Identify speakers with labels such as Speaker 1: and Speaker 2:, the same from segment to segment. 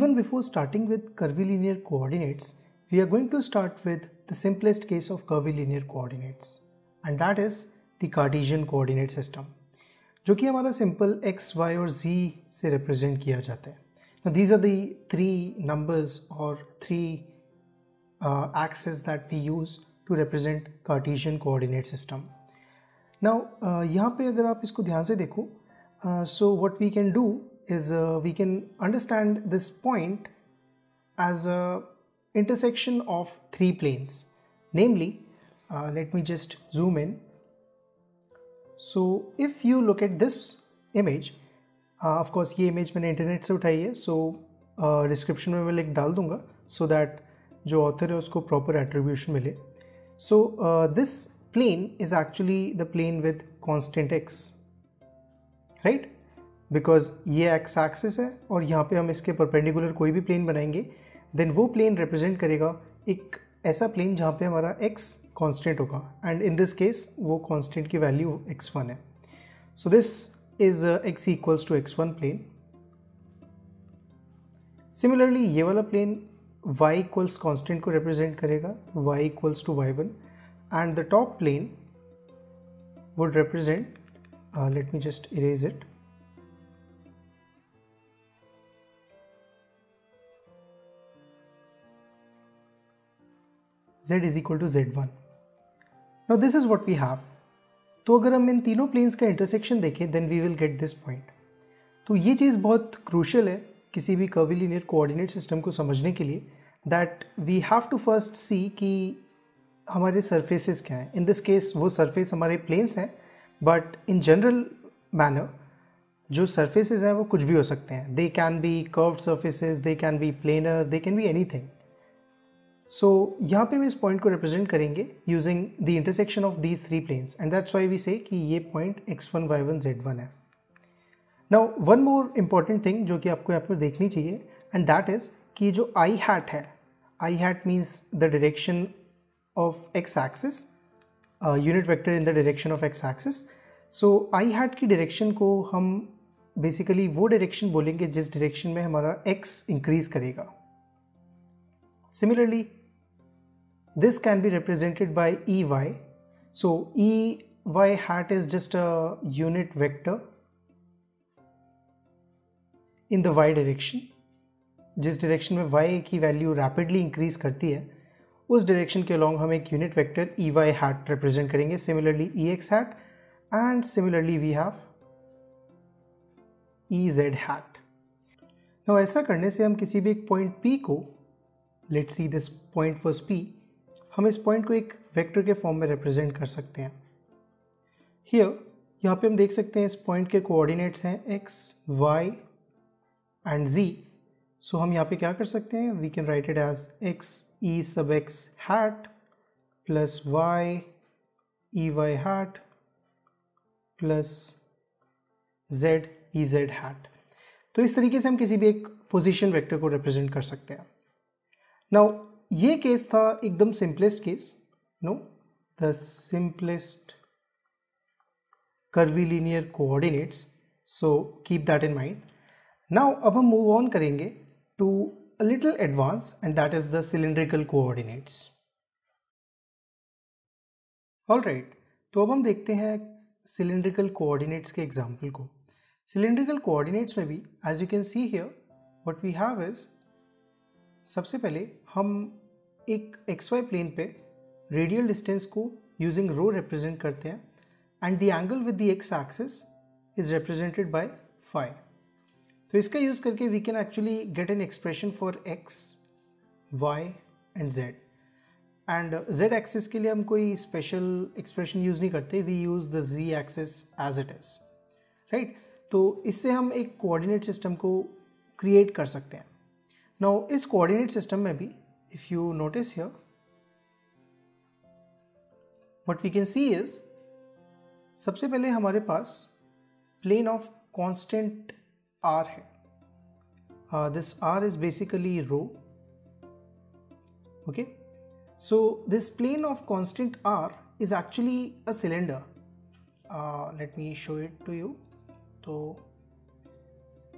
Speaker 1: even before starting with curvilinear coordinates, we are going to start with the simplest case of curvilinear coordinates, and that is the Cartesian coordinate system, जो कि हमारा simple x, y और z से represent किया जाता है. Now these are the three numbers or three axes that we use to represent Cartesian coordinate system. Now यहाँ पे अगर आप इसको ध्यान से देखो, so what we can do is we can understand this point as a intersection of three planes. Namely, let me just zoom in. So if you look at this image, of course ये image मैंने internet से उठाई है, so description में मैं link डाल दूंगा so that जो author है उसको proper attribution मिले. So this plane is actually the plane with constant x, right? Because ये x axis है और यहाँ पे हम इसके perpendicular कोई भी plane बनाएंगे, then वो plane represent करेगा एक ऐसा plane जहाँ पे हमारा x constant होगा, and in this case वो constant की value x1 है. So this is x equals to x1 plane. Similarly ये वाला plane y equals constant को represent करेगा, y equals to y1, and the top plane would represent, let me just erase it. Z is equal to Z1. Now this is what we have. तो अगर हम इन तीनों planes का intersection देखें then we will get this point. तो ये चीज़ बहुत crucial है किसी भी कर्विलिनियर कोऑर्डिनेट सिस्टम को समझने के लिए, that we have to first see कि हमारे सरफेसेस क्या हैं. इन दिस केस वो सरफेस हमारे प्लेन्स हैं, बट इन जनरल मैनर जो सरफेसेस हैं वो कुछ भी हो सकते हैं. They can be curved surfaces, they can be planar, they can be anything. So यहाँ पे हम इस पॉइंट को रिप्रेजेंट करेंगे using the intersection of these three planes, and that's why we say कि ये पॉइंट x1, y1, z1 है. Now one more important thing जो कि आपको यहाँ पर देखनी चाहिए, एंड दैट इज़ कि जो आई हैट है, i hat means the direction of x axis, unit vector in the direction of x axis. So i hat की डायरेक्शन को हम बेसिकली वो डायरेक्शन बोलेंगे जिस डायरेक्शन में हमारा x इंक्रीज करेगा. Similarly, this can be represented by EY. So EY hat is just a unit vector in the y direction. जिस डायरेक्शन में y की वैल्यू रैपिडली इंक्रीज करती है उस डायरेक्शन के अलॉन्ग हम एक unit vector EY hat represent करेंगे. Similarly EX hat and similarly we have EZ hat. Now ऐसा करने से हम किसी भी एक पॉइंट P को, let's see this point was P, हम इस पॉइंट को एक वेक्टर के फॉर्म में रिप्रेजेंट कर सकते हैं. हियर यहाँ पे हम देख सकते हैं इस पॉइंट के कोऑर्डिनेट्स हैं x, y एंड z. सो हम यहाँ पे क्या कर सकते हैं, we can write it as x e sub x hat plus y e y hat plus z e z hat. तो इस तरीके से हम किसी भी एक पोजीशन वेक्टर को रिप्रेजेंट कर सकते हैं. नाउ ये केस था एकदम simplest case, no the simplest curvilinear coordinates, so keep that in mind. Now अब हम मूव ऑन करेंगे to a little advance, and that is the cylindrical coordinates. Alright, तो अब हम देखते हैं सिलिंड्रिकल कोऑर्डिनेट्स के एग्जाम्पल को. सिलिंड्रिकल कोऑर्डिनेट्स में भी as you can see here what we have is, सबसे पहले हम एक xy प्लेन पे रेडियल डिस्टेंस को यूजिंग रो रिप्रेजेंट करते हैं, and the angle with the x axis is represented by phi. तो इसका यूज़ करके we can actually get an expression for x, y and z. And z axis के लिए हम कोई स्पेशल एक्सप्रेशन यूज़ नहीं करते, we use the z axis as it is, right. तो इससे हम एक कोऑर्डिनेट सिस्टम को क्रिएट कर सकते हैं. Now इस कोऑर्डिनेट सिस्टम में भी if you notice here what we can see is, सबसे पहले हमारे पास plane of constant r है. This r is basically rho. Okay, so this plane of constant r is actually a cylinder. Let me show it to you. तो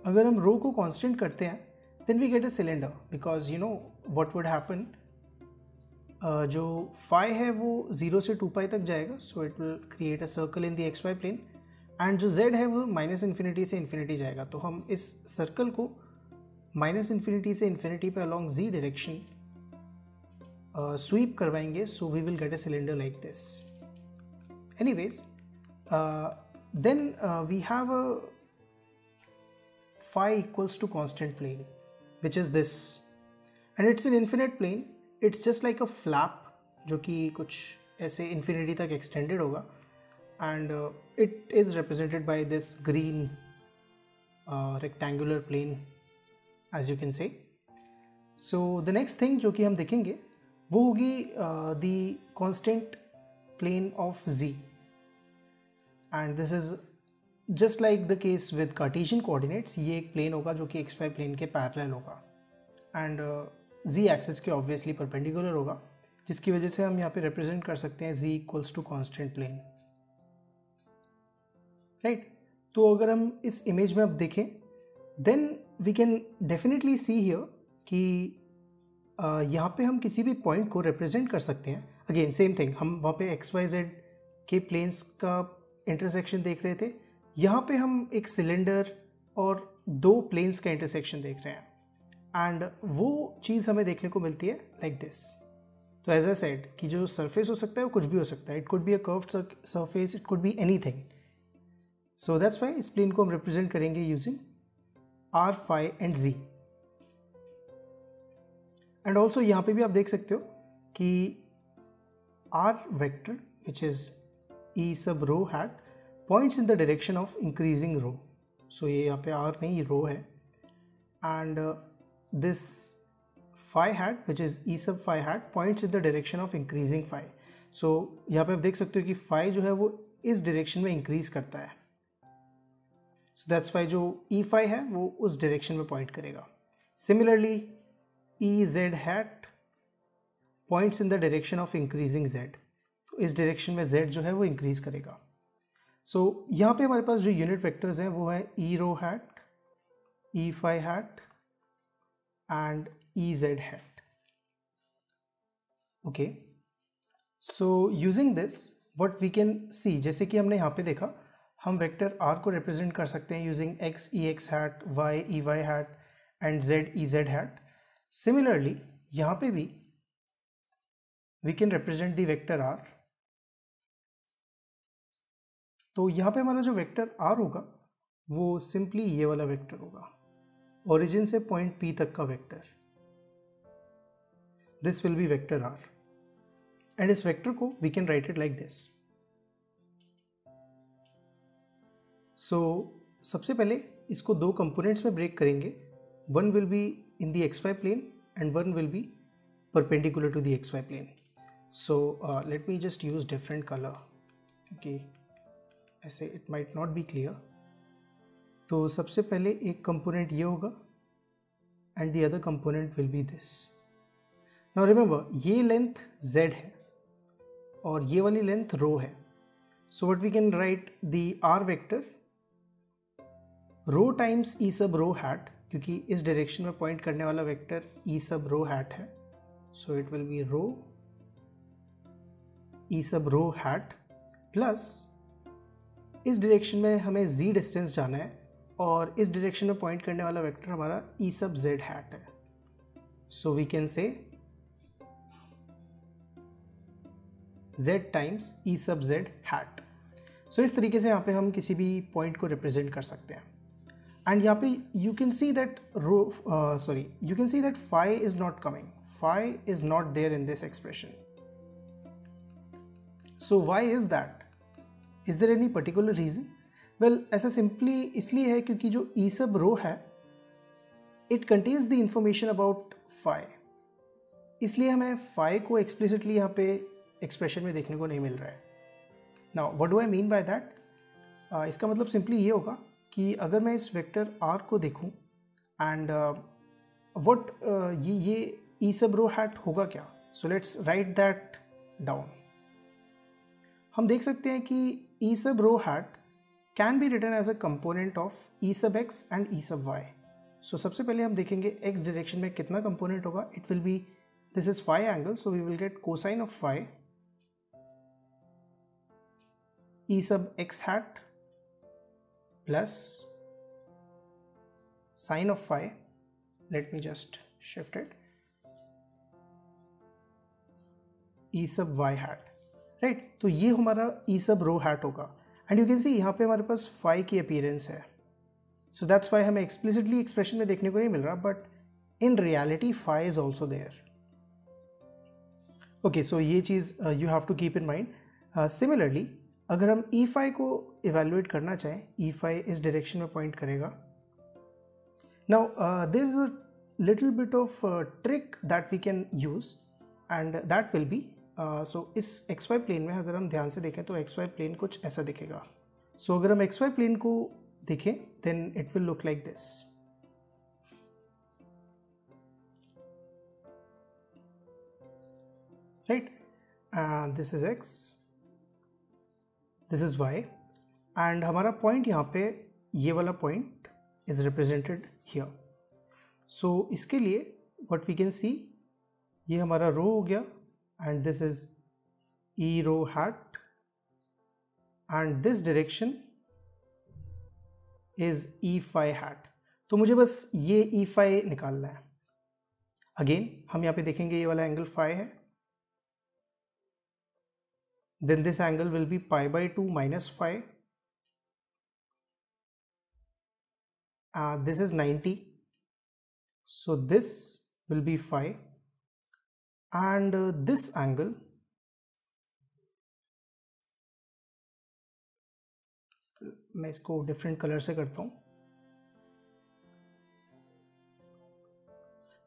Speaker 1: अगर हम रो को constant करते हैं then we get a cylinder, because you know what would happen, जो phi है वो 0 से 2 pi तक जाएगा, so it will create a circle in the xy plane, and जो z है वो -infinity से infinity जाएगा, तो हम इस सर्कल को -infinity से infinity पे along z direction sweep करवाएंगे, so we will get a cylinder like this. Anyways, then we have a phi equals to constant plane, which is this, and it's an infinite plane. It's just like a flap जो कि कुछ ऐसे infinity तक extended होगा, and it is represented by this green rectangular plane, as you can say. So the next thing जो कि हम देखेंगे वो होगी the constant plane of z, and this is just like the case with Cartesian coordinates. ये एक plane होगा जो कि xy plane के parallel होगा, and z एक्सिस के ऑब्वियसली परपेंडिकुलर होगा, जिसकी वजह से हम यहाँ पे रिप्रेजेंट कर सकते हैं z equals to constant plane, right. तो अगर हम इस इमेज में अब देखें, then we can definitely see here कि यहाँ पे हम किसी भी पॉइंट को रिप्रेजेंट कर सकते हैं। अगेन सेम थिंग, हम वहाँ पे एक्स वाई जेड के प्लेन्स का इंटरसेक्शन देख रहे थे, यहाँ पे हम एक सिलेंडर और दो प्लेन्स का इंटरसेक्शन देख रहे हैं, एंड वो चीज़ हमें देखने को मिलती है लाइक दिस। तो एज आई सेड कि जो सरफेस हो सकता है वो कुछ भी हो सकता है, it could be a curved surface, it could be anything. So that's why इस प्लेन को हम रिप्रेजेंट करेंगे using r, phi and z. And also यहाँ पे भी आप देख सकते हो कि r vector which is e sub rho hat points in the direction of increasing rho. So ये यहाँ पे आर नहीं रो है, and this phi hat which is e sub phi hat points in the direction of increasing phi. So यहाँ पे आप देख सकते हो कि phi जो है वो इस डायरेक्शन में इंक्रीज करता है, so that's why जो e phi है वो उस डायरेक्शन में पॉइंट करेगा। Similarly e z hat points in the direction of increasing z, तो इस डायरेक्शन में z जो है वो इंक्रीज करेगा। So यहाँ पे हमारे पास जो यूनिट वेक्टर्स हैं वो है e rho hat, e phi hat and ez hat. Okay, so using this what we can see, जैसे कि हमने यहाँ पे देखा, हम वेक्टर r को रिप्रेजेंट कर सकते हैं using x ex hat, y ey hat and z ez hat. Similarly यहाँ पे भी we can represent the vector r. तो यहाँ पे हमारा जो वेक्टर r होगा वो सिंपली ये वाला वेक्टर होगा, ओरिजिन से पॉइंट P तक का vector. This will be vector R, and इस वेक्टर को we can write it like this. So सबसे पहले इसको दो कंपोनेंट्स में ब्रेक करेंगे, one will be in the XY plane and one will be perpendicular to the XY plane. So let me just use different colour, क्योंकि ऐसे it might not be clear. तो सबसे पहले एक कंपोनेंट ये होगा and the other component will be this. Now remember ये length z है और ये वाली लेंथ रो है, so what we can write the r vector rho times e sub rho hat, क्योंकि इस डायरेक्शन में पॉइंट करने वाला vector e sub rho hat है, so it will be rho e sub rho hat plus इस direction में हमें z distance जाना है और इस डायरेक्शन में पॉइंट करने वाला वेक्टर हमारा e सब z हैट है, so we can say z times e sub z hat. So इस तरीके से यहाँ पे हम किसी भी पॉइंट को रिप्रेजेंट कर सकते हैं, एंड यहाँ पे you can see that you can see that phi is not coming, phi is not there in this expression. So why is that? Is there any particular reason? Well, ऐसा simply इसलिए है क्योंकि जो e sub rho है it contains the information about phi, इसलिए हमें phi को explicitly यहाँ पे एक्सप्रेशन में देखने को नहीं मिल रहा है। Now what do I mean by that? इसका मतलब सिंपली ये होगा कि अगर मैं इस वेक्टर r को देखूं एंड व्हाट ये ई सब रो हैट होगा क्या? So let's write that down. हम देख सकते हैं कि ई sub rho hat can be written as a component of e sub x and e sub y. सो सबसे पहले हम देखेंगे x डायरेक्शन में कितना कंपोनेंट होगा. It will be, this is phi angle, so we will get cosine of phi e sub x hat plus sine of phi. Let me just shift it, e sub y hat, right? तो ये हमारा e sub rho hat होगा. And you can see यहाँ पे हमारे पास phi की appearance है. सो दैट्स वाई हमें एक्सप्लिसिटली एक्सप्रेशन में देखने को नहीं मिल रहा, but in reality phi is also there. Okay, so ये चीज़ you have to keep in mind. Similarly अगर हम ई फाई को इवेल्युएट करना चाहें, ई फाई इस डायरेक्शन में पॉइंट करेगा. Now there is a little bit of trick that we can use and that will be, so इस x Y plane में अगर हम ध्यान से देखें तो एक्स वाई प्लेन कुछ ऐसा दिखेगा. सो अगर हम एक्स वाई प्लेन को देखें then it will look like this, right? This is x, this is y, and हमारा पॉइंट यहाँ पे ये वाला point is represented here. So इसके लिए व्हाट वी कैन सी, ये हमारा रो हो गया and this is e rho hat and this direction is e phi hat. तो मुझे बस ये ई फाई निकालना है. अगेन हम यहाँ पे देखेंगे ये वाला एंगल फाई है, then this angle will be pi by 2 minus phi. This is 90, so this will be phi, and this angle मैं इसको डिफरेंट कलर से करता हूँ,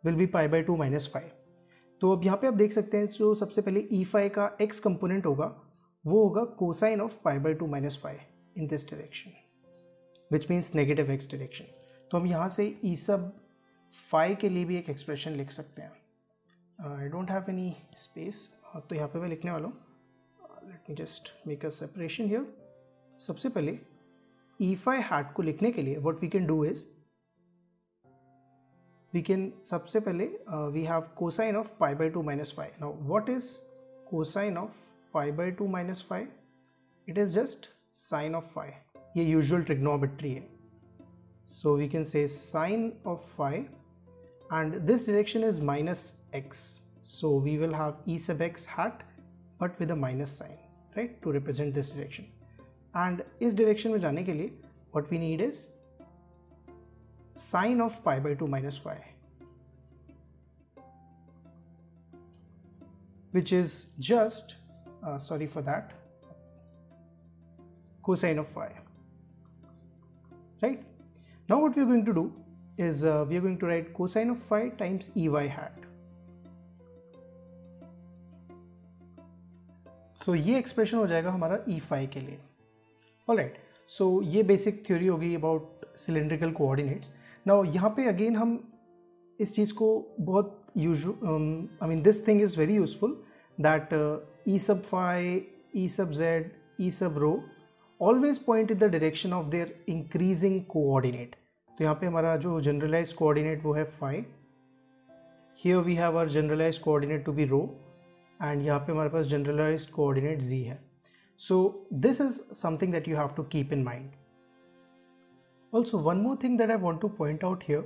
Speaker 1: will be pi by 2 minus phi. तो अब यहाँ पे आप देख सकते हैं जो सबसे पहले ई फाई का x कंपोनेंट होगा वो होगा cosine of pi by 2 minus phi in this direction, which means negative x direction. तो हम यहाँ से ई सब फाई के लिए भी एक एक्सप्रेशन लिख सकते हैं. I don't have any space, तो यहाँ पे मैं लिखने वाला हूँ. Let me just make a separation here. सबसे पहले ई फाई हैट को लिखने के लिए what we can do is, we can सबसे पहले we have cosine of pi by 2 minus phi. Now what is cosine of pi by 2 minus phi? It is just sine of phi. ये usual trigonometry है. So we can say sine of phi and this direction is minus x. So we will have e sub x hat but with a minus sign, right, to represent this direction. And इस direction में जाने के लिए what we need is sine of pi by 2 minus phi, which is just sorry for that, cosine of phi, right? Now what we are going to do is we are going to write cosine of phi times ey hat. So ये expression हो जाएगा हमारा ई phi के लिए. Alright, so ये basic theory होगी about cylindrical coordinates. Now यहाँ पे अगेन हम इस चीज़ को बहुत I mean this thing is very useful that e sub phi, e sub z, e sub rho always point in the direction of their increasing coordinate. तो यहाँ पे हमारा जो generalized coordinate वो है phi. Here we have our generalized coordinate to be rho and यहाँ पे हमारे पास generalized coordinate z है. So this is something that you have to keep in mind. Also one more thing that I want to point out here,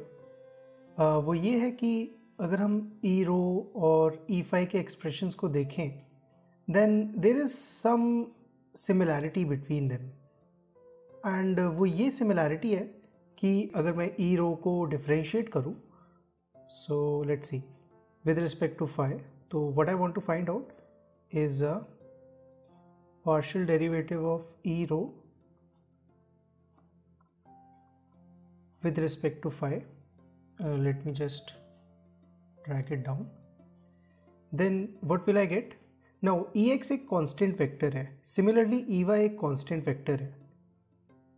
Speaker 1: वो ये है कि अगर हम ई रो और ई फाई के एक्सप्रेशंस को देखें then there is some similarity between them. And वो ये सिमिलैरिटी है कि अगर मैं ई रो को डिफरेंशिएट करूँ, so let's see with respect to phi, तो what I want to find out is a partial derivative of e rho with respect to phi. Let me just drag it down. Then what will I get? Now ex एक constant vector है, similarly ey एक constant vector है.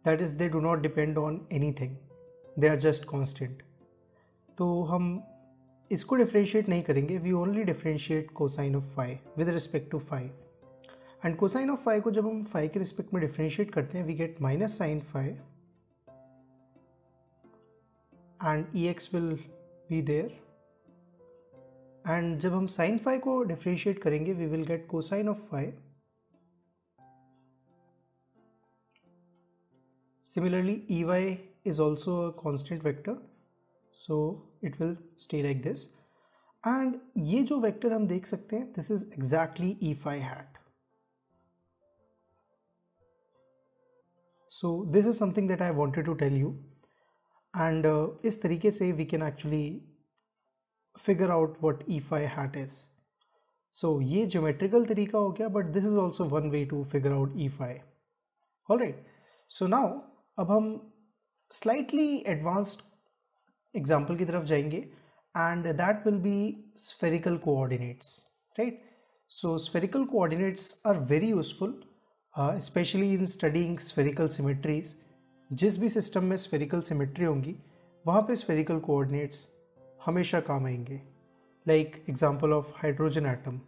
Speaker 1: That is, they do not depend on anything, they are just constant. तो हम इसको differentiate नहीं करेंगे, we only differentiate cosine of phi with respect to phi. And cosine of phi को जब हम फाई के रिस्पेक्ट में डिफरेंशिएट करते हैं we get minus sine phi and ex will be there, and जब हम sin phi को differentiate करेंगे we will get cosine of phi. Similarly ey is also a constant vector, so it will stay like this. And ये जो vector हम देख सकते हैं, this is exactly e phi hat. So this is something that I wanted to tell you, and इस तरीके से we can actually figure out what e phi hat is. So ये geometrical तरीका हो गया, but this is also one way to figure out e phi. Alright, so now अब हम slightly advanced example की तरफ जाएंगे, and that will be spherical coordinates, right? So spherical coordinates are very useful, especially in studying spherical symmetries. जिस भी system में spherical symmetry होंगी वहाँ पे spherical coordinates हमेशा काम आएंगे. Like example of hydrogen atom.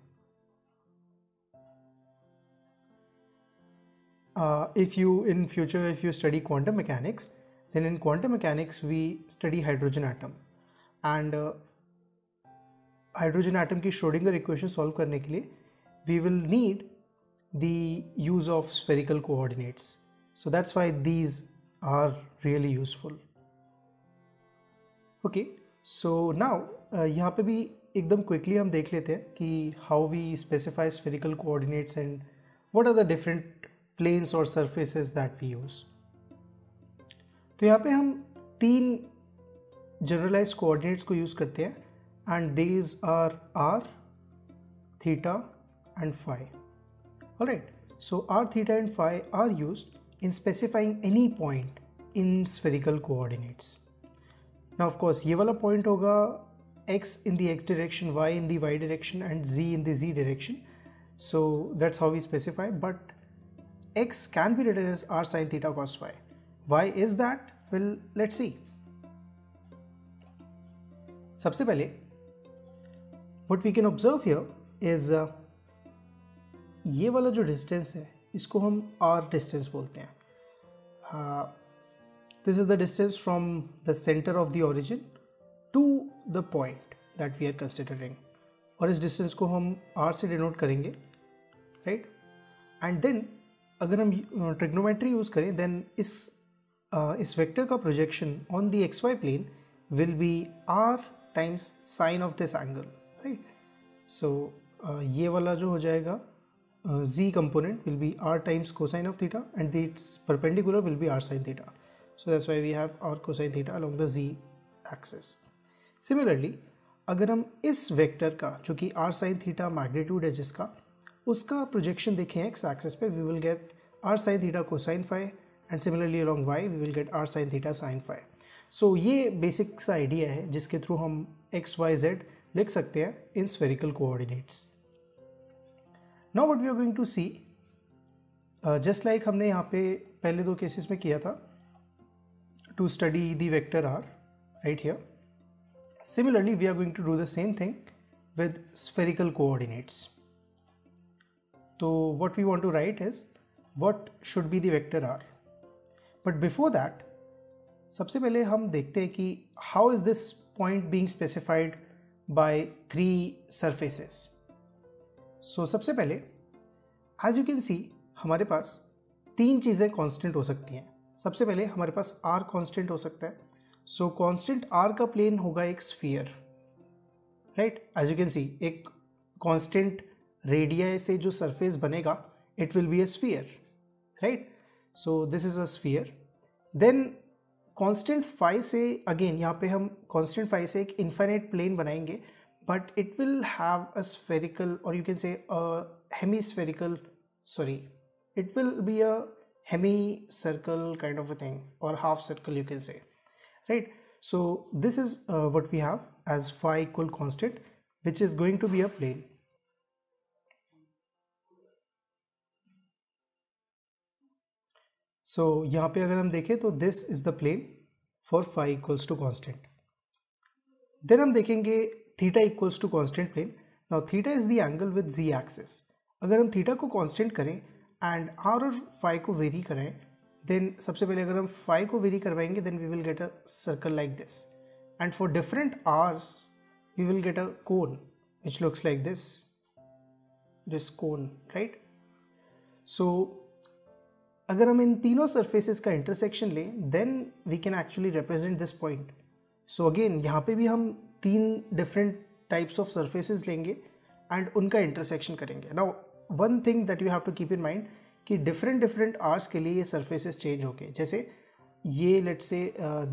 Speaker 1: If you study quantum mechanics, then in quantum mechanics we study hydrogen atom, and hydrogen atom की Schrödinger equation solve करने के लिए we will need the use of spherical coordinates. So that's why these are really useful. Okay, so now यहाँ पे भी एकदम quickly हम देख लेते हैं कि how we specify spherical coordinates and what are the different planes or surfaces that we use. तो यहाँ पे हम 3 generalized coordinates को use करते हैं, and these are r, theta and phi. Alright, so r, theta and phi are used in specifying any point in spherical coordinates. Now of course ये वाला point होगा x in the x direction, y in the y direction and z in the z direction. So that's how we specify, but x can be written as r sin theta cos phi. Why is that? Well, let's see. सबसे पहले what we can observe here is ये वाला जो distance है इसको हम r distance बोलते हैं. This is the distance from the center of the origin to the point that we are considering, और इस distance को हम r से denote करेंगे, right? And then अगर हम trigonometry use करें, then इस vector का projection on the xy plane will be r times sine of this angle, right? So ये वाला जो हो जाएगा z component will be r times cosine of theta, and its perpendicular will be r sin theta. So that's why we have r cosine theta along the z axis. Similarly, अगर हम इस vector का जो कि r sin theta magnitude है जिसका, उसका projection देखें x axis पे, we will get r sin theta cosine phi, and similarly along y we will get r sin theta sin phi. So ये बेसिक सा आइडिया है जिसके थ्रू हम x, y, z लिख सकते हैं इन spherical coordinates. Now what we are going to see, just like हमने यहाँ पे पहले 2 केसेस में किया था, to study the vector r right here. Similarly, we are going to do the same thing with spherical coordinates. So what we want to write is what should be the vector r. But before that, सबसे पहले हम देखते हैं कि how is this point being specified by 3 surfaces. So सबसे पहले as you can see हमारे पास 3 चीज़ें constant हो सकती हैं. सबसे पहले हमारे पास r कांस्टेंट हो सकता है. सो कांस्टेंट r का प्लेन होगा एक sphere, right? As you can see एक कांस्टेंट रेडियस से जो सरफेस बनेगा it will be a sphere, right? So this is a sphere. Then constant phi से अगेन यहाँ पे हम कांस्टेंट फाई से एक इन्फाइनाइट प्लेन बनाएंगे, but it will have a spherical, और you can say hemispherical, sorry, it will be a hemi-circle kind of a thing, or half circle you can say, right? So this is what we have as phi equal constant, which is going to be a plane. So यहाँ पे अगर हम देखें तो this is the plane for phi equals to constant. Then हम देखेंगे theta equals to constant plane. Now theta is the angle with z axis. अगर हम theta को constant करें एंड r और phi को वेरी करें, देन सबसे पहले अगर हम phi को वेरी करवाएंगे then we will get a circle like this. and for different r's we will get a cone which looks like this cone, right? So अगर हम इन तीनों surfaces का intersection लें then we can actually represent this point. So again यहाँ पे भी हम 3 different types of surfaces लेंगे and उनका intersection करेंगे. Now one thing that you have to keep in mind कि different r's के लिए ये surfaces change होंगे. जैसे ये let's say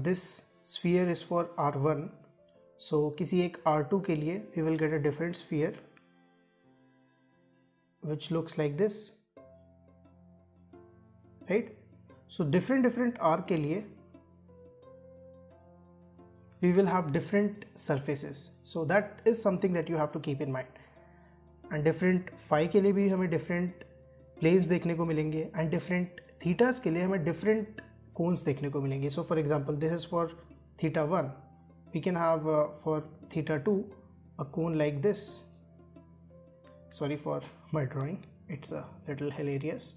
Speaker 1: this sphere is for r1, so किसी एक r2 के लिए we will get a different sphere which looks like this, right? So different r के लिए we will have different surfaces, so that is something that you have to keep in mind. And different phi के लिए भी हमें different planes देखने को मिलेंगे and different theta's के लिए हमें different cones देखने को मिलेंगे. So for example this is for theta 1, we can have for theta 2 a cone like this. Sorry for my drawing, it's a little hilarious.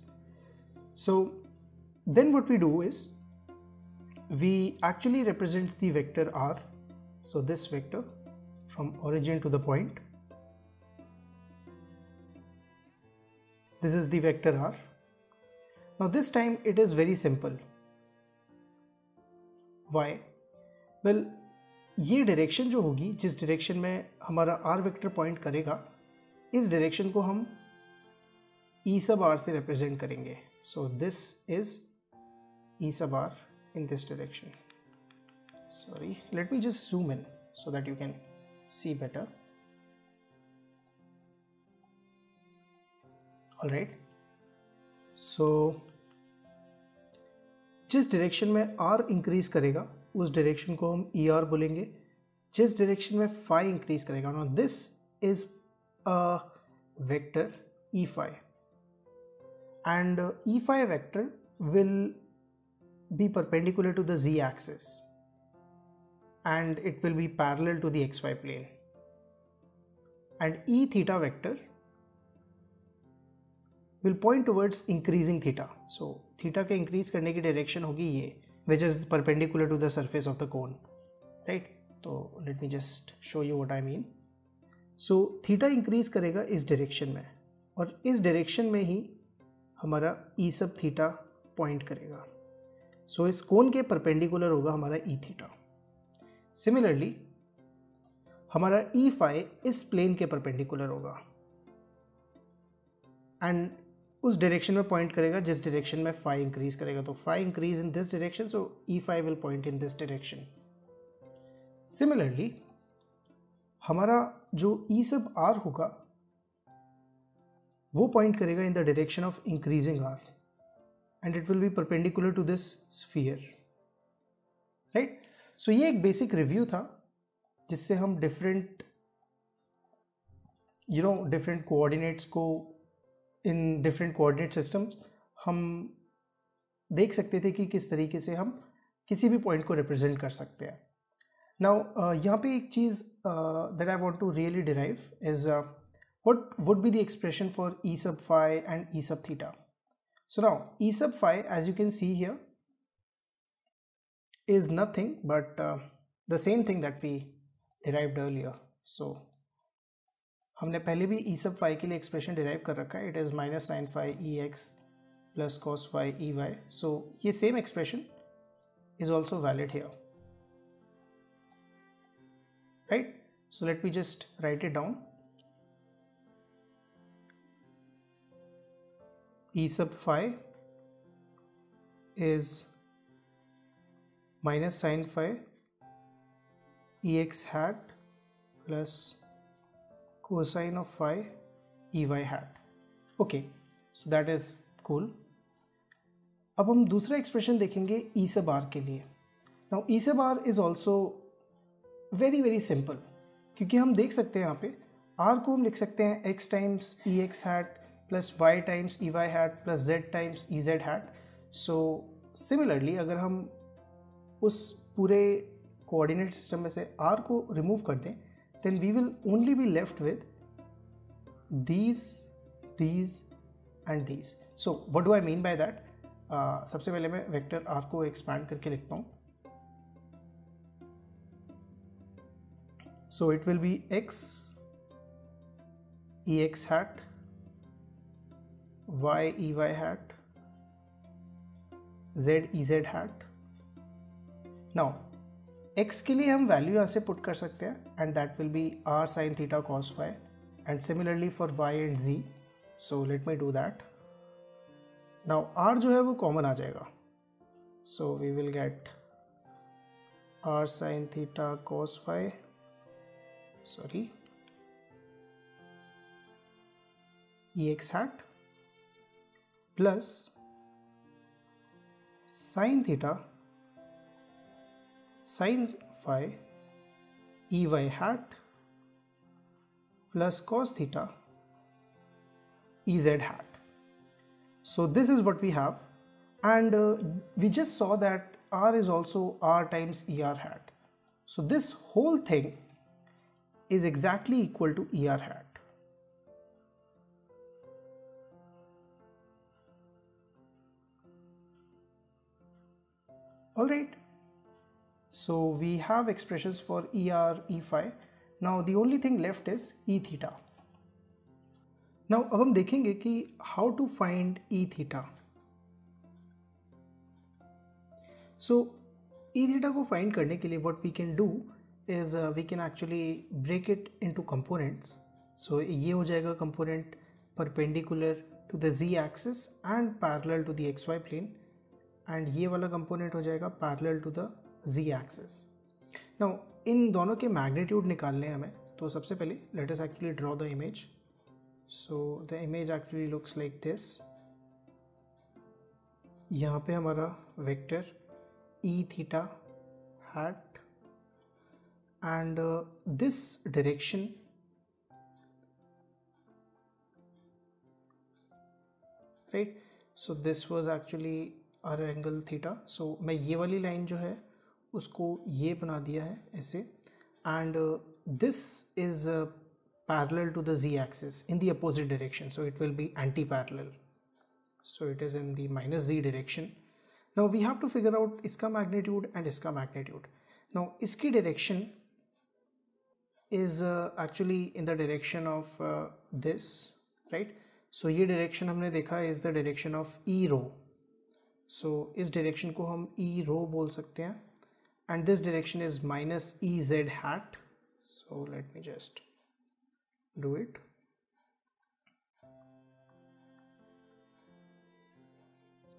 Speaker 1: So then what we do is we actually represent the vector r. So this vector from origin to the point, this is the vector r. Now this time it is very simple. Why? Well, ये direction जो होगी, जिस direction में हमारा r vector point करेगा, इस direction को हम e sub r से रिप्रेजेंट करेंगे. So this is e sub r in this direction. Sorry, let me just zoom in so that you can see better. All right. So जिस direction में r increase करेगा उस direction को हम e r बोलेंगे. जिस direction में phi increase करेगा, now this is a vector e phi, and e phi vector will be perpendicular to the z axis and it will be parallel to the xy plane, and e theta vector will point towards increasing theta. So theta के increase करने की direction होगी ये, which is perpendicular to the surface of the cone, right? तो let me just show you what I mean. So theta increase करेगा इस direction में और इस direction में ही हमारा e sub theta point करेगा. So इस cone के perpendicular होगा हमारा e theta. Similarly हमारा e phi इस plane के perpendicular होगा and उस डायरेक्शन में पॉइंट करेगा जिस डायरेक्शन में phi इंक्रीज करेगा. तो phi increase in this direction, so e phi will point in this direction. Similarly हमारा जो e sub r होगा वो पॉइंट करेगा in the direction of increasing r and it will be perpendicular to this sphere, right? So ये एक basic review था जिससे हम डिफरेंट डिफरेंट कोऑर्डिनेट्स को इन डिफरेंट कोऑर्डिनेट सिस्टम्स हम देख सकते थे कि किस तरीके से हम किसी भी पॉइंट को रिप्रेजेंट कर सकते हैं. नाउ यहाँ पे एक चीज़ that I want to really derive is what would be the expression for e sub phi and e sub theta. So now e sub phi, as you can see here, is nothing but the same thing that we derived earlier. So हमने पहले भी e sub phi के लिए expression derive कर रखा है. It is minus sine phi e x plus cos phi e y. So ये same expression is also valid here, right? So let me just write it down. e sub phi is minus sin phi ex hat plus cosine of phi ey hat. Okay, so that is cool. अब हम दूसरा expression देखेंगे e sub r के लिए. Now e sub r is also very simple, क्योंकि हम देख सकते हैं यहाँ पे r को हम लिख सकते हैं x times e x hat plus y times e y hat plus z times e z hat. So similarly अगर हम उस पूरे कोऑर्डिनेट सिस्टम में से r को रिमूव कर दें then we will only be left with these and these. So what do I mean by that? सबसे पहले मैं वेक्टर r को एक्सपैंड करके लिखता हूँ. So it will be x ex hat y ey hat z ez hat. Now x के लिए हम वैल्यू यहाँ से पुट कर सकते हैं and that will B r sin theta cos phi and similarly for y and z. So let me do that. Now r जो है वो कॉमन आ जाएगा, so we will get r sin theta cos phi, sorry, ex hat plus sin theta sin phi ey hat plus cos theta ez hat. So this is what we have, and we just saw that r is also r times er hat. So this whole thing is exactly equal to er hat. Alright, so we have expressions for er, e phi. Now the only thing left is e theta. Now अब हम देखेंगे कि how to find e theta. So e theta को find करने के लिए what we can do is we can actually break it into components. So ये हो जाएगा component perpendicular to the z axis and parallel to the xy plane, and ये वाला component हो जाएगा parallel to the z axis. Now इन दोनों के magnitude निकालने हैं हमें, तो सबसे पहले let us actually draw the image. So the image actually looks like this. यहाँ पे हमारा vector e theta hat and this direction right. So this was actually our angle theta. So मैं ये वाली line जो है उसको ये बना दिया है ऐसे, and this is parallel to the z axis in the opposite direction, so it will be anti-parallel, so it is in the minus z direction. Now we have to figure out इसका magnitude and इसका magnitude. Now इसकी direction is actually in the direction of this, right? So ये direction हमने देखा is the direction of e rho. So इस direction को हम e rho बोल सकते हैं, and this direction is minus e z hat. So let me just do it.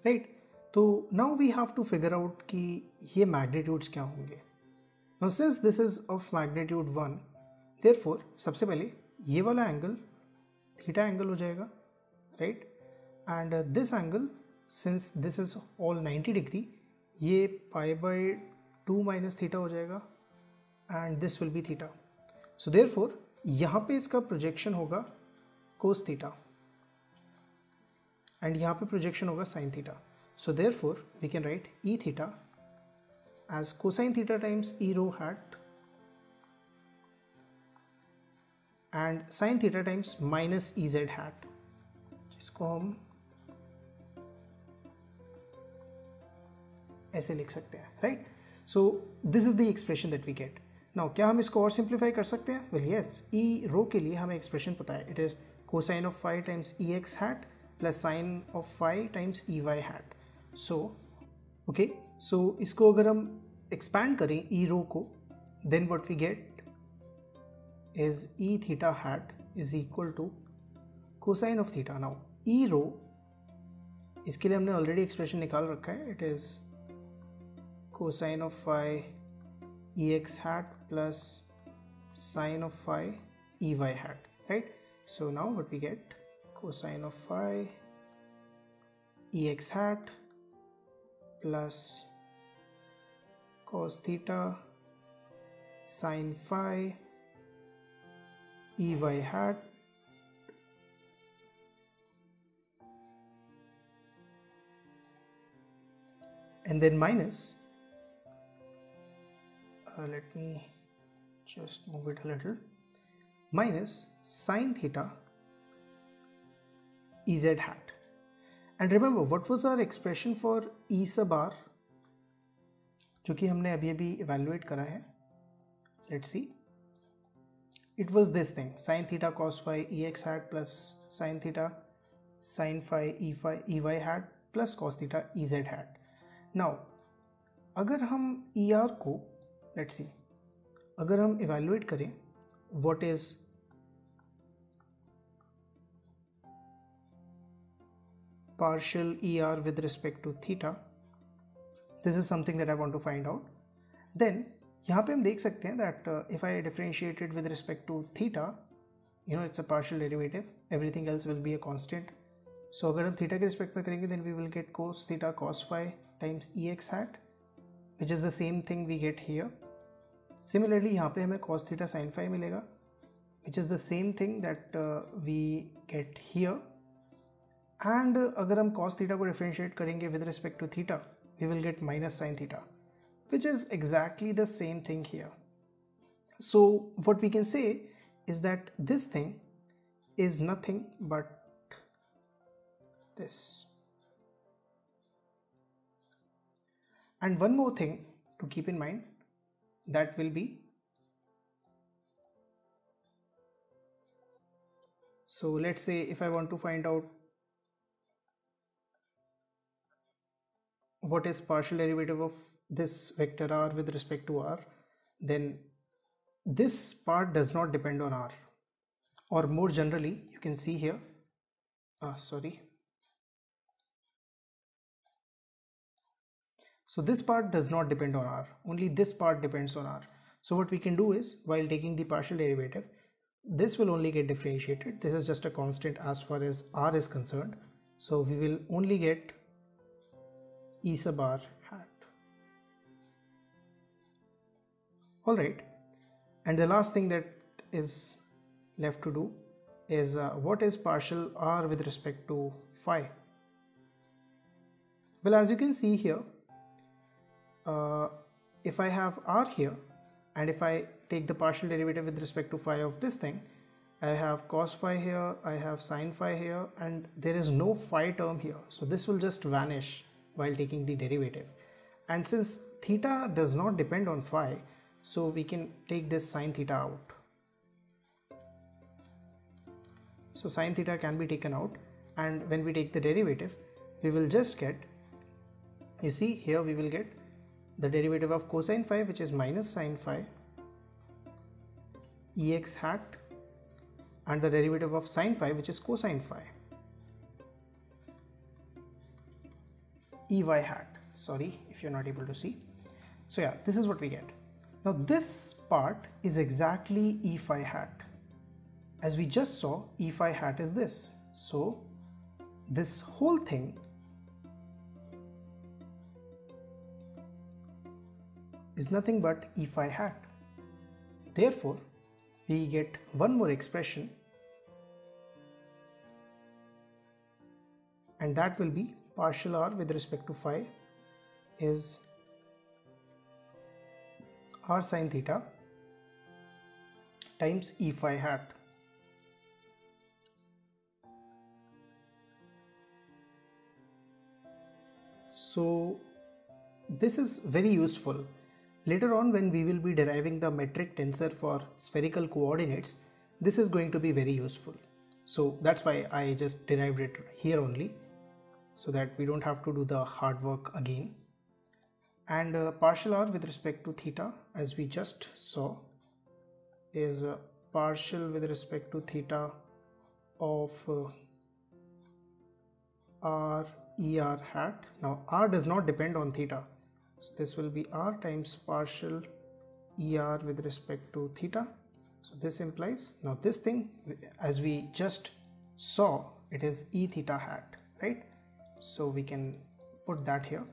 Speaker 1: Right. So now we have to figure out कि ये magnitudes क्या होंगे. Now since this is of magnitude 1, therefore सबसे पहले ये वाला angle theta angle हो जाएगा, right? And this angle, since this is all 90 degree, ये pi by 2 minus theta हो जाएगा, and this will be theta. So therefore यहाँ पे इसका प्रोजेक्शन होगा cos theta and यहाँ पे प्रोजेक्शन होगा sin theta. So therefore we can write e theta as cosine theta times e rho hat and sin theta times minus ez hat, जिसको हम ऐसे लिख सकते हैं, right? So this is the expression that we get. Now क्या हम इसको और सिंप्लीफाई कर सकते हैं? Well yes, e रो के लिए हमें एक्सप्रेशन पता है, it is cosine of phi times e x hat plus sine of phi times e y hat. So okay, so इसको अगर हम एक्सपैंड करें ई रो को, then what we get is e theta hat is equal to cosine of theta. Now e rho, इसके लिए हमने already expression निकाल रखा है, it is cosine of phi ex hat plus sine of phi ey hat, right? So now what we get, cosine of phi ex hat plus cos theta sine phi ey hat and then minus let me just move it a little, minus sine theta ez hat. And remember what was our expression for e sub r, जो कि हमने अभी अभी evaluate करा है. Let's see. it was this thing, sine theta cos phi ex hat plus sine theta sin phi ey hat plus cos theta ez hat. Now अगर हम ER को let's see, अगर हम evaluate करें what is partial ER with respect to theta, this is something that I want to find out. Then यहाँ पे हम देख सकते हैं that if I differentiate it with respect to theta, you know it's a partial derivative, everything else will be a constant. So अगर हम theta के respect में करेंगे then we will get cos theta cos phi times ex hat, which is the same thing we get here. Similarly यहाँ पे हमें cos theta sin phi मिलेगा, which is the same thing that we get here. And अगर हम cos theta को differentiate करेंगे with respect to theta, we will get minus sin theta, which is exactly the same thing here. So what we can say is that this thing is nothing but this. And one more thing to keep in mind, that will be, so let's say if I want to find out what is partial derivative of this vector r with respect to r, then this part does not depend on r, or more generally you can see here, so this part does not depend on r, only this part depends on r. So what we can do is, while taking the partial derivative, this will only get differentiated. This is just a constant as far as r is concerned, so we will only get e sub r hat. Alright, and the last thing that is left to do is what is partial r with respect to phi? Well, as you can see here, if I have r here and if I take the partial derivative with respect to phi of this thing, I have cos phi here, I have sin phi here, and there is no phi term here, so this will just vanish while taking the derivative. And since theta does not depend on phi, so we can take this sin theta out. So sin theta can be taken out, and when we take the derivative, we will just get, you see here we will get the derivative of cosine phi, which is minus sin phi ex hat, and the derivative of sin phi, which is cosine phi ey hat. Sorry if you're not able to see. So yeah, this is what we get. Now this part is exactly e phi hat. As we just saw, e phi hat is this. So this whole thing is nothing but e phi hat. Therefore, we get one more expression, and that will be partial r with respect to phi is r sin theta times e phi hat. So this is very useful. Later on, when we will be deriving the metric tensor for spherical coordinates, this is going to be very useful. So that's why I just derived it here only, so that we don't have to do the hard work again. And partial r with respect to theta, as we just saw, is partial with respect to theta of r er hat. Now r does not depend on theta, so this will be r times partial er with respect to theta. So this implies, now this thing, as we just saw, it is e theta hat, right? So we can put that here.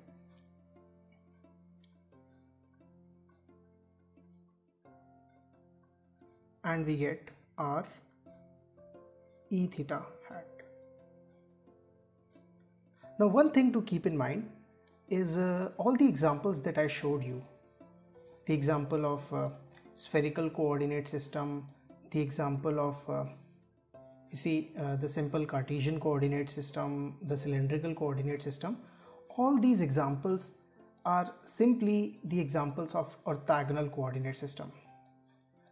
Speaker 1: And we get r e theta hat. Now one thing to keep in mind is all the examples that I showed you. The example of spherical coordinate system, the example of the simple Cartesian coordinate system, the cylindrical coordinate system, all these examples are simply the examples of orthogonal coordinate system.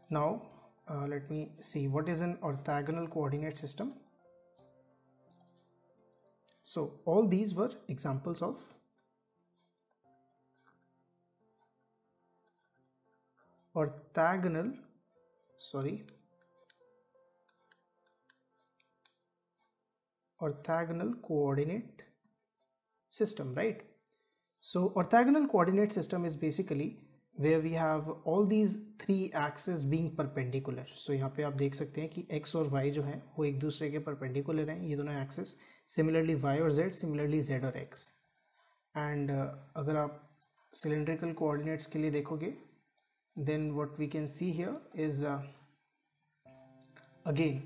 Speaker 1: Now let me see what is an orthogonal coordinate system. So all these were examples of orthogonal coordinate system, right? So orthogonal coordinate system is basically where we have all these three axes being perpendicular. So यहाँ पे आप देख सकते हैं कि x और y जो हैं वो एक दूसरे के perpendicular हैं, ये दोनों axes. Similarly y और z, similarly z और x. And अगर आप cylindrical coordinates के लिए देखोगे, then what we can see here is again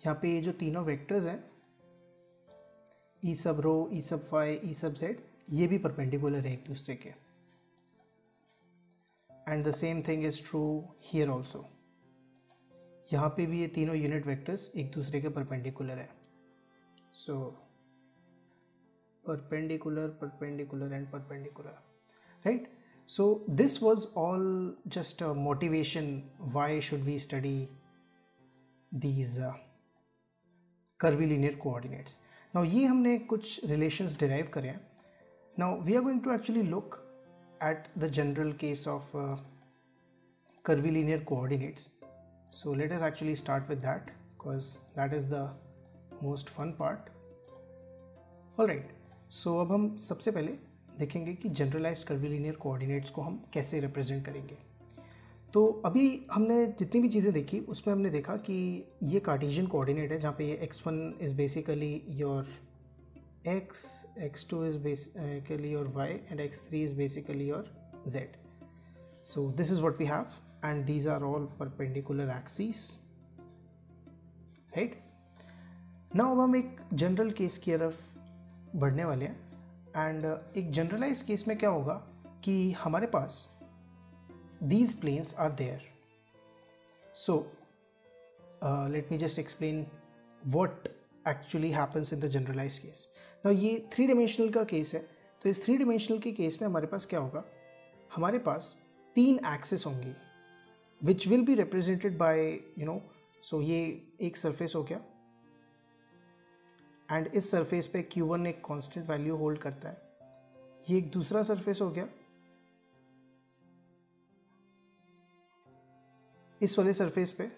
Speaker 1: यहाँ पे ये जो तीनों vectors हैं e sub rho, e sub phi, e sub z, ये भी perpendicular है एक दूसरे के. And the same thing is true here also. यहाँ पे भी ये तीनों यूनिट वेक्टर्स एक दूसरे के परपेंडिकुलर है. सो perpendicular, perpendicular and perpendicular, right? So this was all just a motivation. Why should we study these curvilinear coordinates? Now ये हमने कुछ relations derive करे हैं. Now we are going to actually look at the general case of curvilinear coordinates. So let us actually start with that because that is the most fun part. Alright, so अब हम सबसे पहले देखेंगे कि generalised curvilinear coordinates को हम कैसे represent करेंगे. तो अभी हमने जितनी भी चीज़ें देखी उसमें हमने देखा कि ये कार्टेशियन कोऑर्डिनेट है जहाँ पे ये x1 is basically your x, x2 is basically your y and x3 is basically your z. So this is what we have and these are all perpendicular axes, right? Now अब हम एक general case की तरफ बढ़ने वाले हैं. And एक generalise case में क्या होगा कि हमारे पास these planes are there. So let me just explain what actually happens in the generalized case. Now ये 3 dimensional का केस है. तो इस 3 dimensional के केस में हमारे पास क्या होगा, हमारे पास 3 एक्सेस होंगी which will be represented by so ये एक सरफेस हो गया एंड इस सरफेस पे Q1 एक कांस्टेंट वैल्यू होल्ड करता है. ये एक दूसरा सरफेस हो गया, इस वाले सरफेस पे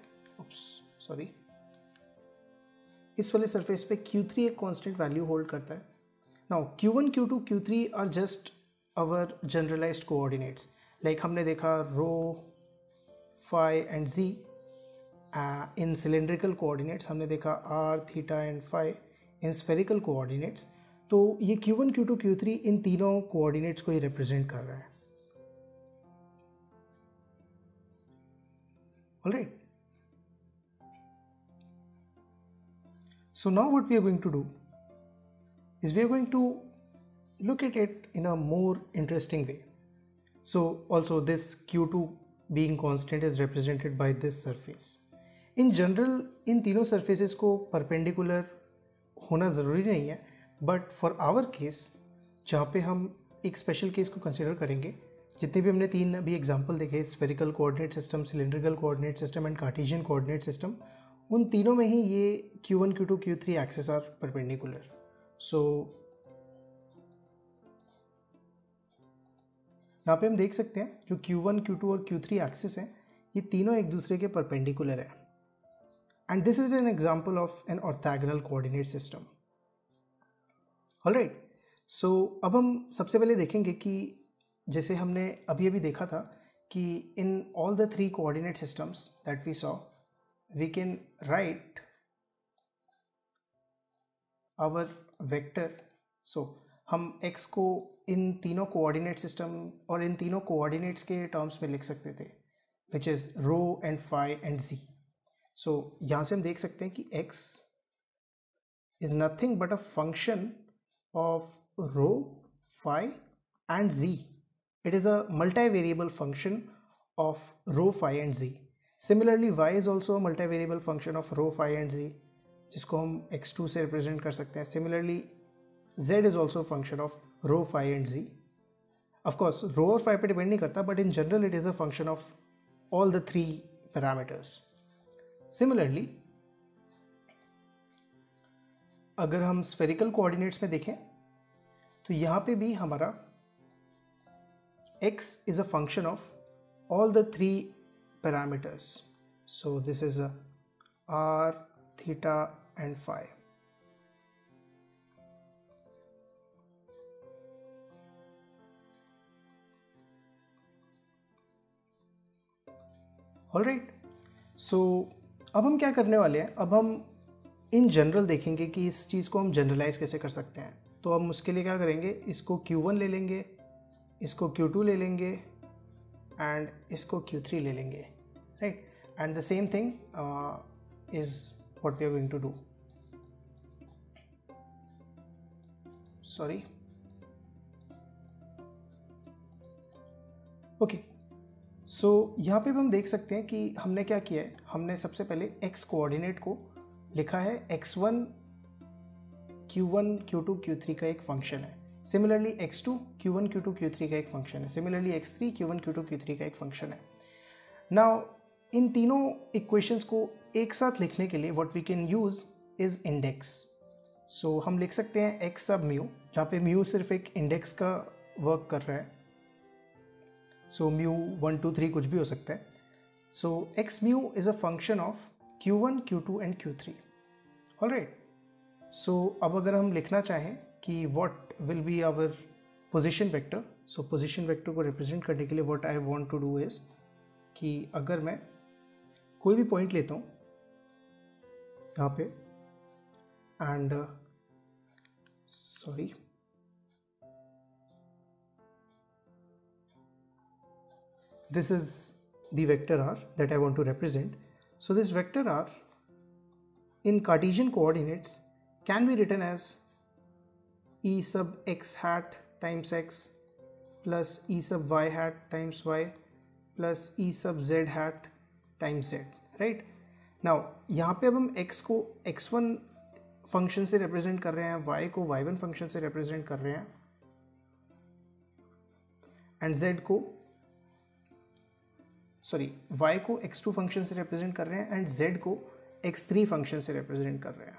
Speaker 1: इस वाले सरफेस पे Q3 एक कांस्टेंट वैल्यू होल्ड करता है. Now Q1, Q2, Q3 are just our generalized coordinates. Like हमने देखा rho, phi and z. In cylindrical coordinates हमने देखा r, theta and phi. In spherical coordinates तो ये Q1, Q2, Q3 इन तीनों कोऑर्डिनेट्स को ही रिप्रेजेंट कर रहा है. Alright, so now what we are going to do is we are going to look at it in a more interesting way. So also this Q2 being constant is represented by this surface. In general इन तीनों surfaces को perpendicular होना ज़रूरी नहीं है, but for our case जहाँ पे हम एक स्पेशल केस को कंसिडर करेंगे, जितने भी हमने 3 अभी एग्जांपल देखे, spherical coordinate system, cylindrical coordinate system and Cartesian coordinate system, उन तीनों में ही ये Q1, Q2, Q3 access are perpendicular. सो यहाँ पे हम देख सकते हैं जो Q1, Q2 और Q3 एक्सेस हैं ये तीनों एक दूसरे के परपेंडिकुलर है. And this is an example of an orthogonal coordinate system. Alright, so अब हम सबसे पहले देखेंगे कि जैसे हमने अभी देखा था कि in all the 3 coordinate systems that we saw, we can write our vector. So हम x को इन तीनों coordinate system और इन तीनों coordinates के terms में लिख सकते थे, which is rho and phi and z. So यहाँ से हम देख सकते हैं कि x is nothing but a function of rho, phi and z. It is a multivariable function of rho, phi and z. Similarly y is also a multivariable function of rho, phi and z, जिसको हम x2 से represent कर सकते हैं. Similarly z is also a function of rho, phi and z. Of course rho और phi पे depend नहीं करता, but in general it is a function of all the 3 parameters. Similarly अगर हम स्फेरिकल कोऑर्डिनेट्स में देखें तो यहाँ पे भी हमारा x is a function of all the three parameters. So this is a r, theta and phi. Alright. So अब हम क्या करने वाले हैं, अब हम इन जनरल देखेंगे कि इस चीज़ को हम जनरलाइज कैसे कर सकते हैं. तो हम उसके लिए क्या करेंगे, इसको Q1 ले लेंगे, इसको Q2 ले लेंगे एंड इसको Q3 ले लेंगे, right. And the same thing is what we are going to do. Sorry, okay. So यहाँ पे हम देख सकते हैं कि हमने क्या किया है, हमने सबसे पहले x कोऑर्डिनेट को लिखा है x1 Q1 Q2 Q3 का एक फंक्शन है. Similarly x2 Q1 Q2 Q3 का एक फंक्शन है. Similarly x3 Q1 Q2 Q3 का एक फंक्शन है. नाउ इन तीनों इक्वेशंस को एक साथ लिखने के लिए what we can use is index. So हम लिख सकते हैं x सब म्यू, जहाँ पे म्यू सिर्फ एक इंडेक्स का वर्क कर रहा है. सो म्यू 1 2 3 कुछ भी हो सकता है. So x mu is a function of Q1 Q2 and Q3. Alright. So अब अगर हम लिखना चाहें कि what will be our position vector, so position vector को रिप्रेजेंट करने के लिए what I want to do is कि अगर मैं कोई भी पॉइंट लेता हूँ यहाँ पे and sorry this is the vector r that I want to represent. So this vector r in Cartesian coordinates can be written as e sub x hat times x plus e sub y hat times y plus e sub z hat times z, right? Now यहाँ पे अब हम x को x1 function से represent कर रहे हैं, y को y1 फंक्शन से रिप्रेजेंट कर रहे हैं एंड z को y को x2 फंक्शन से रिप्रेजेंट कर रहे हैं एंड z को x3 फंक्शन से रिप्रेजेंट कर रहे हैं.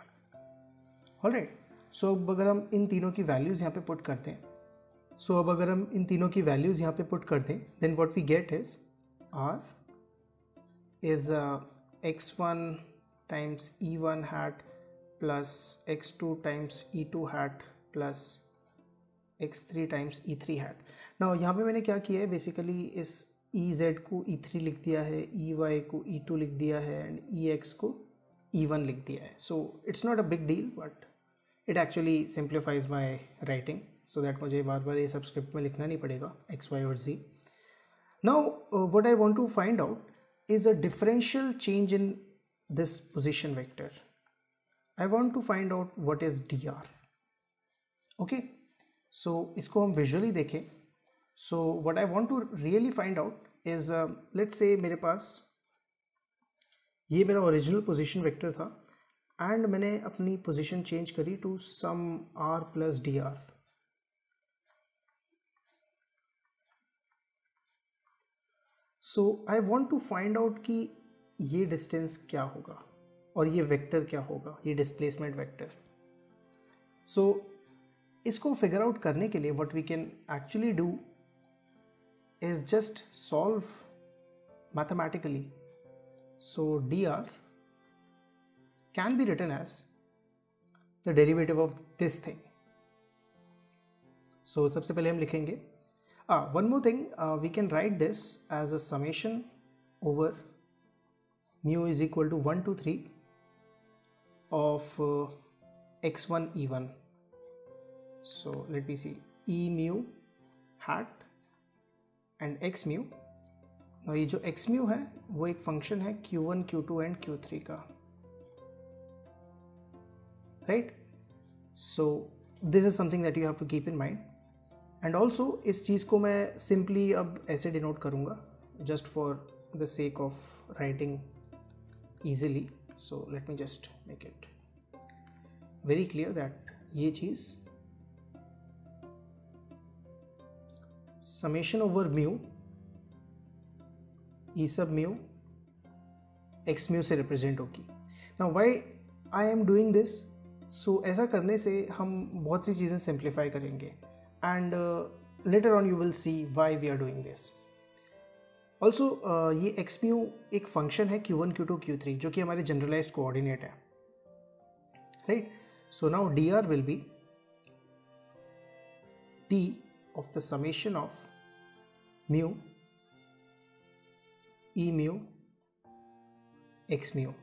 Speaker 1: ऑलराइट. सो अब अगर हम इन तीनों की वैल्यूज़ यहाँ पे पुट करते हैं, then what we get is r is x1 times e1 hat plus x2 times e2 hat plus x3 times e3 hat. Now यहाँ पे मैंने क्या किया है, बेसिकली इस Ez को E3 लिख दिया है, Ey को E2 लिख दिया है एंड Ex को E1 लिख दिया है. So it's not a big deal but it actually simplifies my writing so that मुझे बार बार ये सब स्क्रिप्ट में लिखना नहीं पड़ेगा x, y और z. Now what I want to find out is a differential change in this position vector. I want to find out what is dr. Okay. So इसको हम विजुअली देखें. So what I want to really find out is let's say मेरे पास ये मेरा original position vector था and मैंने अपनी पोजीशन चेंज करी to some r plus dr. So I want to find out कि ये डिस्टेंस क्या होगा और ये वेक्टर क्या होगा, ये डिस्प्लेसमेंट वेक्टर. सो इसको फिगर आउट करने के लिए what we can actually do is just solve mathematically. So dr can be written as the derivative of this thing. So सबसे पहले हम लिखेंगे one more thing, we can write this as a summation over mu is equal to 1 to 3 of x1 e1. So let me see, e mu hat and x mu. ये जो x mu है वो एक function है Q1 Q2 and Q3 का, right. So this is something that you have to keep in mind. And also इस चीज़ को मैं सिंपली अब ऐसे डिनोट करूँगा just for the sake of writing easily. So let me just make it very clear that ये चीज़ summation over mu e sub mu x mu से रिप्रेजेंट होगी। Now why I am doing this, so ऐसा करने से हम बहुत सी चीज़ें सिंप्लीफाई करेंगे and later on you will see why we are doing this. Also ये एक्स म्यू एक फंक्शन है Q1 Q2 Q3 जो कि हमारे जनरलाइज्ड कोऑर्डिनेट है, right. So now d r will be d of the summation of mu e mu x mu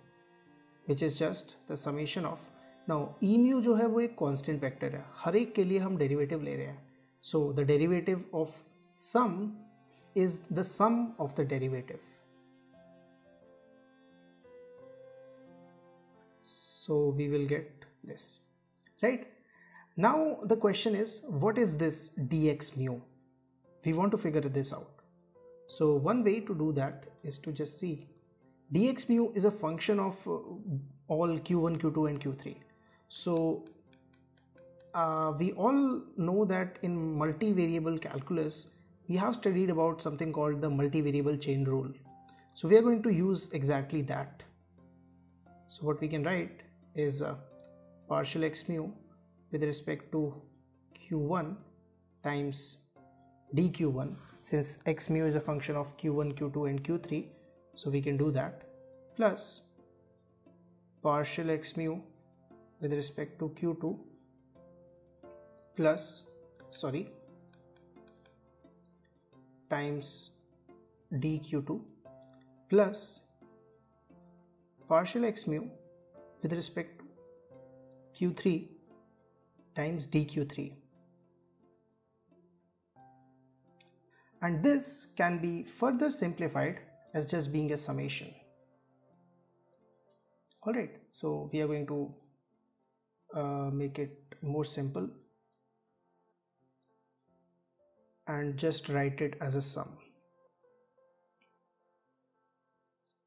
Speaker 1: which is just the summation of, now e mu जो है वो एक constant vector है, हर एक के लिए हम डेरिवेटिव ले रहे हैं, so the derivative of sum is the sum of the derivative, so we will get this, right? Now the question is, what is this dx mu? We want to figure this out. So one way to do that is to just see dx mu is a function of all q1, q2 and q3. So we all know that in multivariable calculus we have studied about something called the multivariable chain rule. So we are going to use exactly that. So what we can write is partial x mu with respect to q1 times dq1, since x mu is a function of q1, q2 and q3, so we can do that, plus partial x mu with respect to q2 plus times dq2 plus partial x mu with respect to q3 times dq3, and this can be further simplified as just being a summation. Alright, so we are going to make it more simple and just write it as a sum.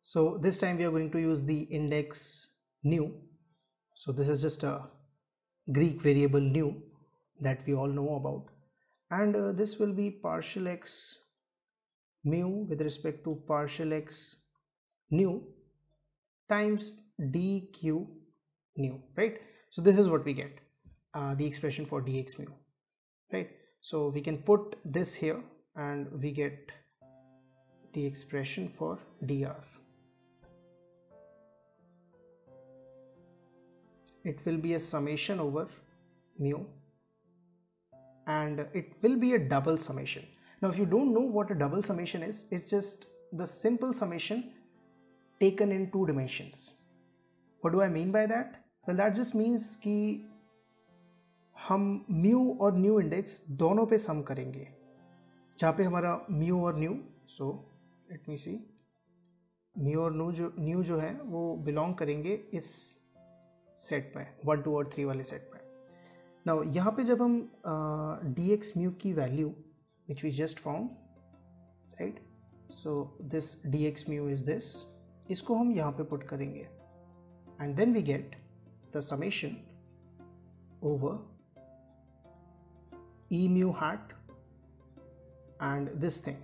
Speaker 1: So this time we are going to use the index nu. So this is just a Greek variable nu that we all know about, and this will be partial x mu with respect to partial x nu times dq nu, right? So this is what we get, the expression for dx mu, right? So we can put this here and we get the expression for dr. It will be a summation over mu, and it will be a double summation. Now if you don't know what a double summation is, it's just the simple summation taken in 2 dimensions. What do I mean by that? Well, that just means कि हम mu और nu index दोनों पे सम करेंगे, जहाँ पे हमारा mu और nu, so let me see, mu और nu जो है वो बिलोंग करेंगे इस सेट में, 1, 2 और 3 वाले सेट में. नाउ यहाँ पे जब हम dx mu की value which we just found, right, so this dx mu is this, इसको हम यहाँ पे पुट करेंगे and then we get the summation over e mu hat and this thing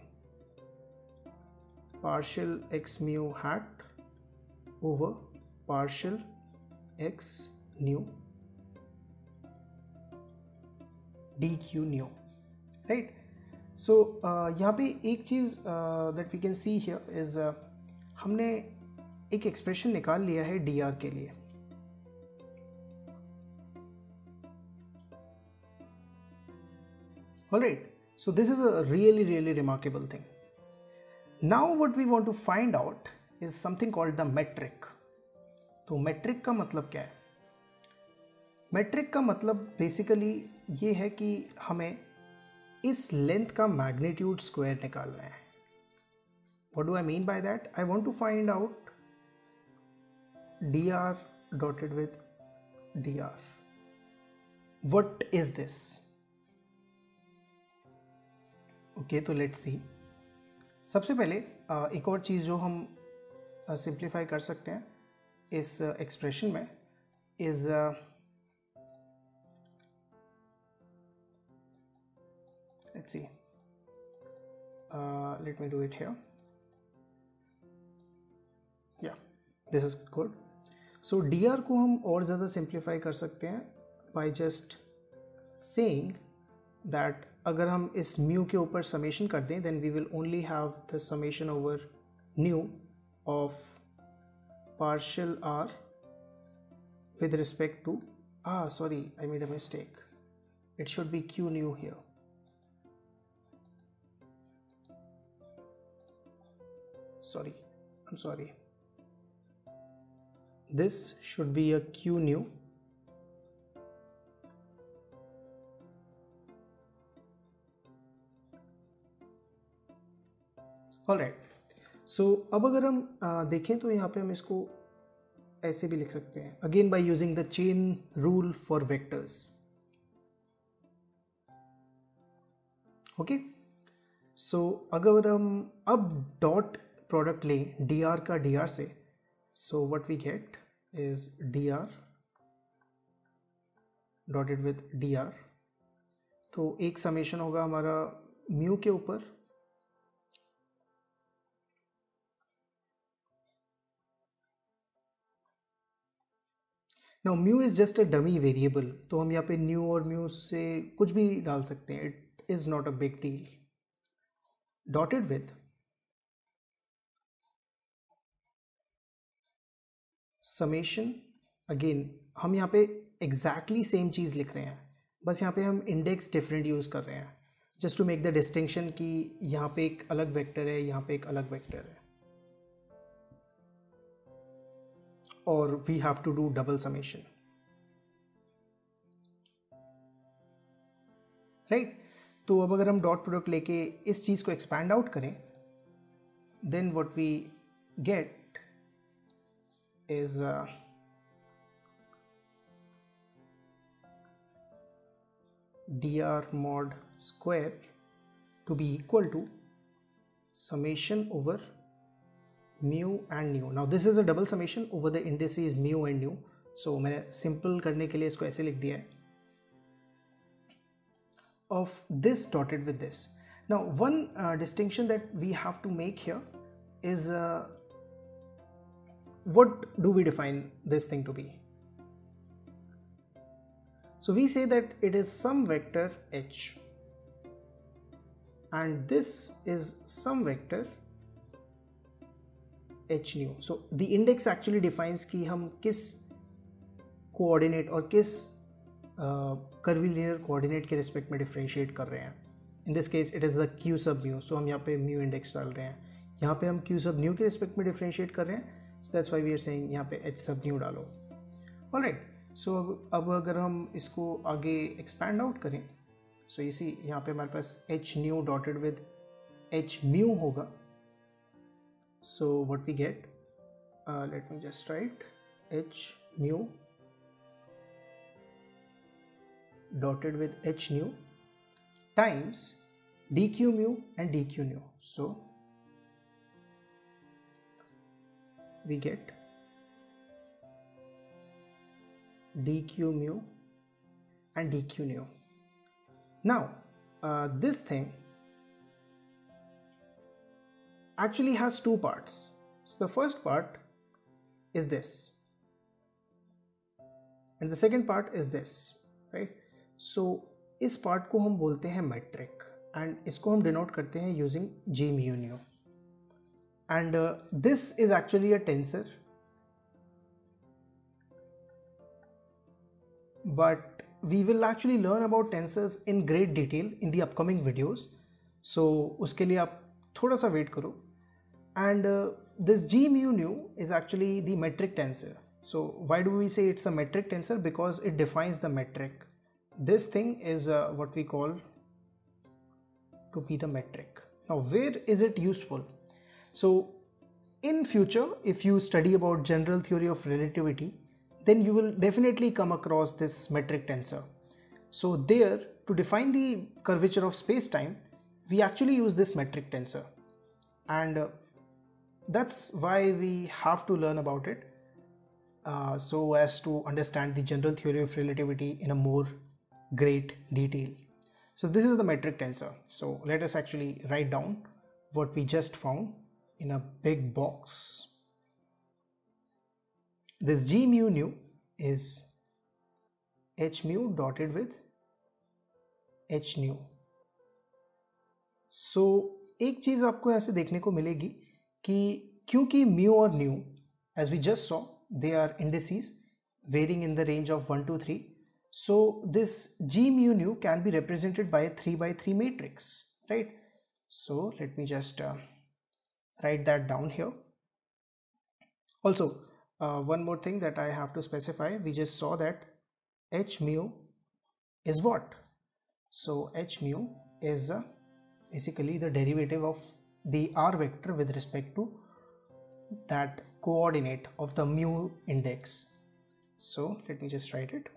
Speaker 1: partial x mu hat over partial x nu dq nu, right? So यहाँ पे एक चीज़ that we can see here is हमने एक expression निकाल लिया है dr के लिए. Alright, so this is a really remarkable thing. Now what we want to find out is something called the metric. तो metric का मतलब क्या है? metric का मतलब बेसिकली ये है कि हमें इस लेंथ का मैग्नीट्यूड स्क्वायर निकालना है. What do I mean by that? I want to find out dr dotted with dr. What is this? Okay, तो let's see. सबसे पहले एक और चीज़ जो हम सिंप्लीफाई कर सकते हैं इस एक्सप्रेशन में is let's see, let me do it here. Yeah, this is good. So D R को हम और ज़्यादा सिंप्लीफाई कर सकते हैं बाय जस्ट सेइंग दैट अगर हम इस म्यू के ऊपर समेशन कर दें then we will only have the summation over nu of partial r with respect to sorry, I made a mistake. It should be q nu here. Sorry, I'm sorry. This should be a q nu. Alright. सो अब अगर हम देखें तो यहाँ पे हम इसको ऐसे भी लिख सकते हैं again by using the chain rule for vectors. Okay, so अगर हम अब डॉट प्रोडक्ट लें डी आर का डी आर से, so what we get is d r dotted with d r. तो एक समेशन होगा हमारा म्यू के ऊपर now mu is just a dummy variable, तो हम यहाँ पे न्यू और म्यू से कुछ भी डाल सकते हैं. It is not a big deal. Dotted with summation, again हम यहाँ पे एग्जैक्टली सेम चीज़ लिख रहे हैं, बस यहाँ पे हम इंडेक्स डिफरेंट यूज़ कर रहे हैं just to make the distinction कि यहाँ पे एक अलग वेक्टर है, यहाँ पे एक अलग वेक्टर है, और we have to do double summation. Right, तो अब अगर हम डॉट प्रोडक्ट लेके इस चीज़ को एक्सपैंड आउट करें then what we get is dr mod square to be equal to summation over mu and nu. Now this is a double summation over the indices mu and nu. So मैंने simple करने के लिए इसको ऐसे लिख दिया है of this dotted with this. Now one distinction that we have to make here is what do we define this thing to be? So we say that it is some vector h and this is some vector h nu. So the index actually defines कि हम किस coordinate और किस curvilinear coordinate के respect में differentiate कर रहे हैं. In this case it is the q sub mu. So हम यहाँ पे mu index डाल रहे हैं, यहाँ पे हम q sub nu के respect में differentiate कर रहे हैं. So that's why we are saying यहाँ पे h sub nu डालो. Alright. सो अब अगर हम इसको आगे एक्सपैंड आउट करें, सो इसी यहाँ पे हमारे पास h nu dotted with h mu होगा. So what we get, let me just write h mu dotted with h nu times d q mu and d q nu. So we get dq mu and dq nu. Now this thing actually has two parts. So the first part is this and the second part is this, right? So इस part को हम बोलते हैं metric and इसको हम denote करते हैं using g mu nu. And this is actually a tensor, but we will actually learn about tensors in great detail in the upcoming videos. So उसके लिए आप थोड़ा सा वेट करो. And this g mu nu is actually the metric tensor. So why do we say it's a metric tensor? Because it defines the metric. This thing is what we call to be the metric. Now where is it useful? So in future, if you study about general theory of relativity, then you will definitely come across this metric tensor. So there, to define the curvature of space-time, we actually use this metric tensor, and that's why we have to learn about it so as to understand the general theory of relativity in a more great detail. So this is the metric tensor. So let us actually write down what we just found in a big box. this g mu nu is h mu dotted with h nu. So एक चीज आपको ऐसे देखने को मिलेगी कि क्योंकि mu और nu, as we just saw, they are indices varying in the range of 1 to 3. So this g mu nu can be represented by a 3 by 3 matrix, right? So let me just write that down here. Also, one more thing that I have to specify, we just saw that h mu is what? So h mu is basically the derivative of the r vector with respect to that coordinate of the mu index. So let me just write it.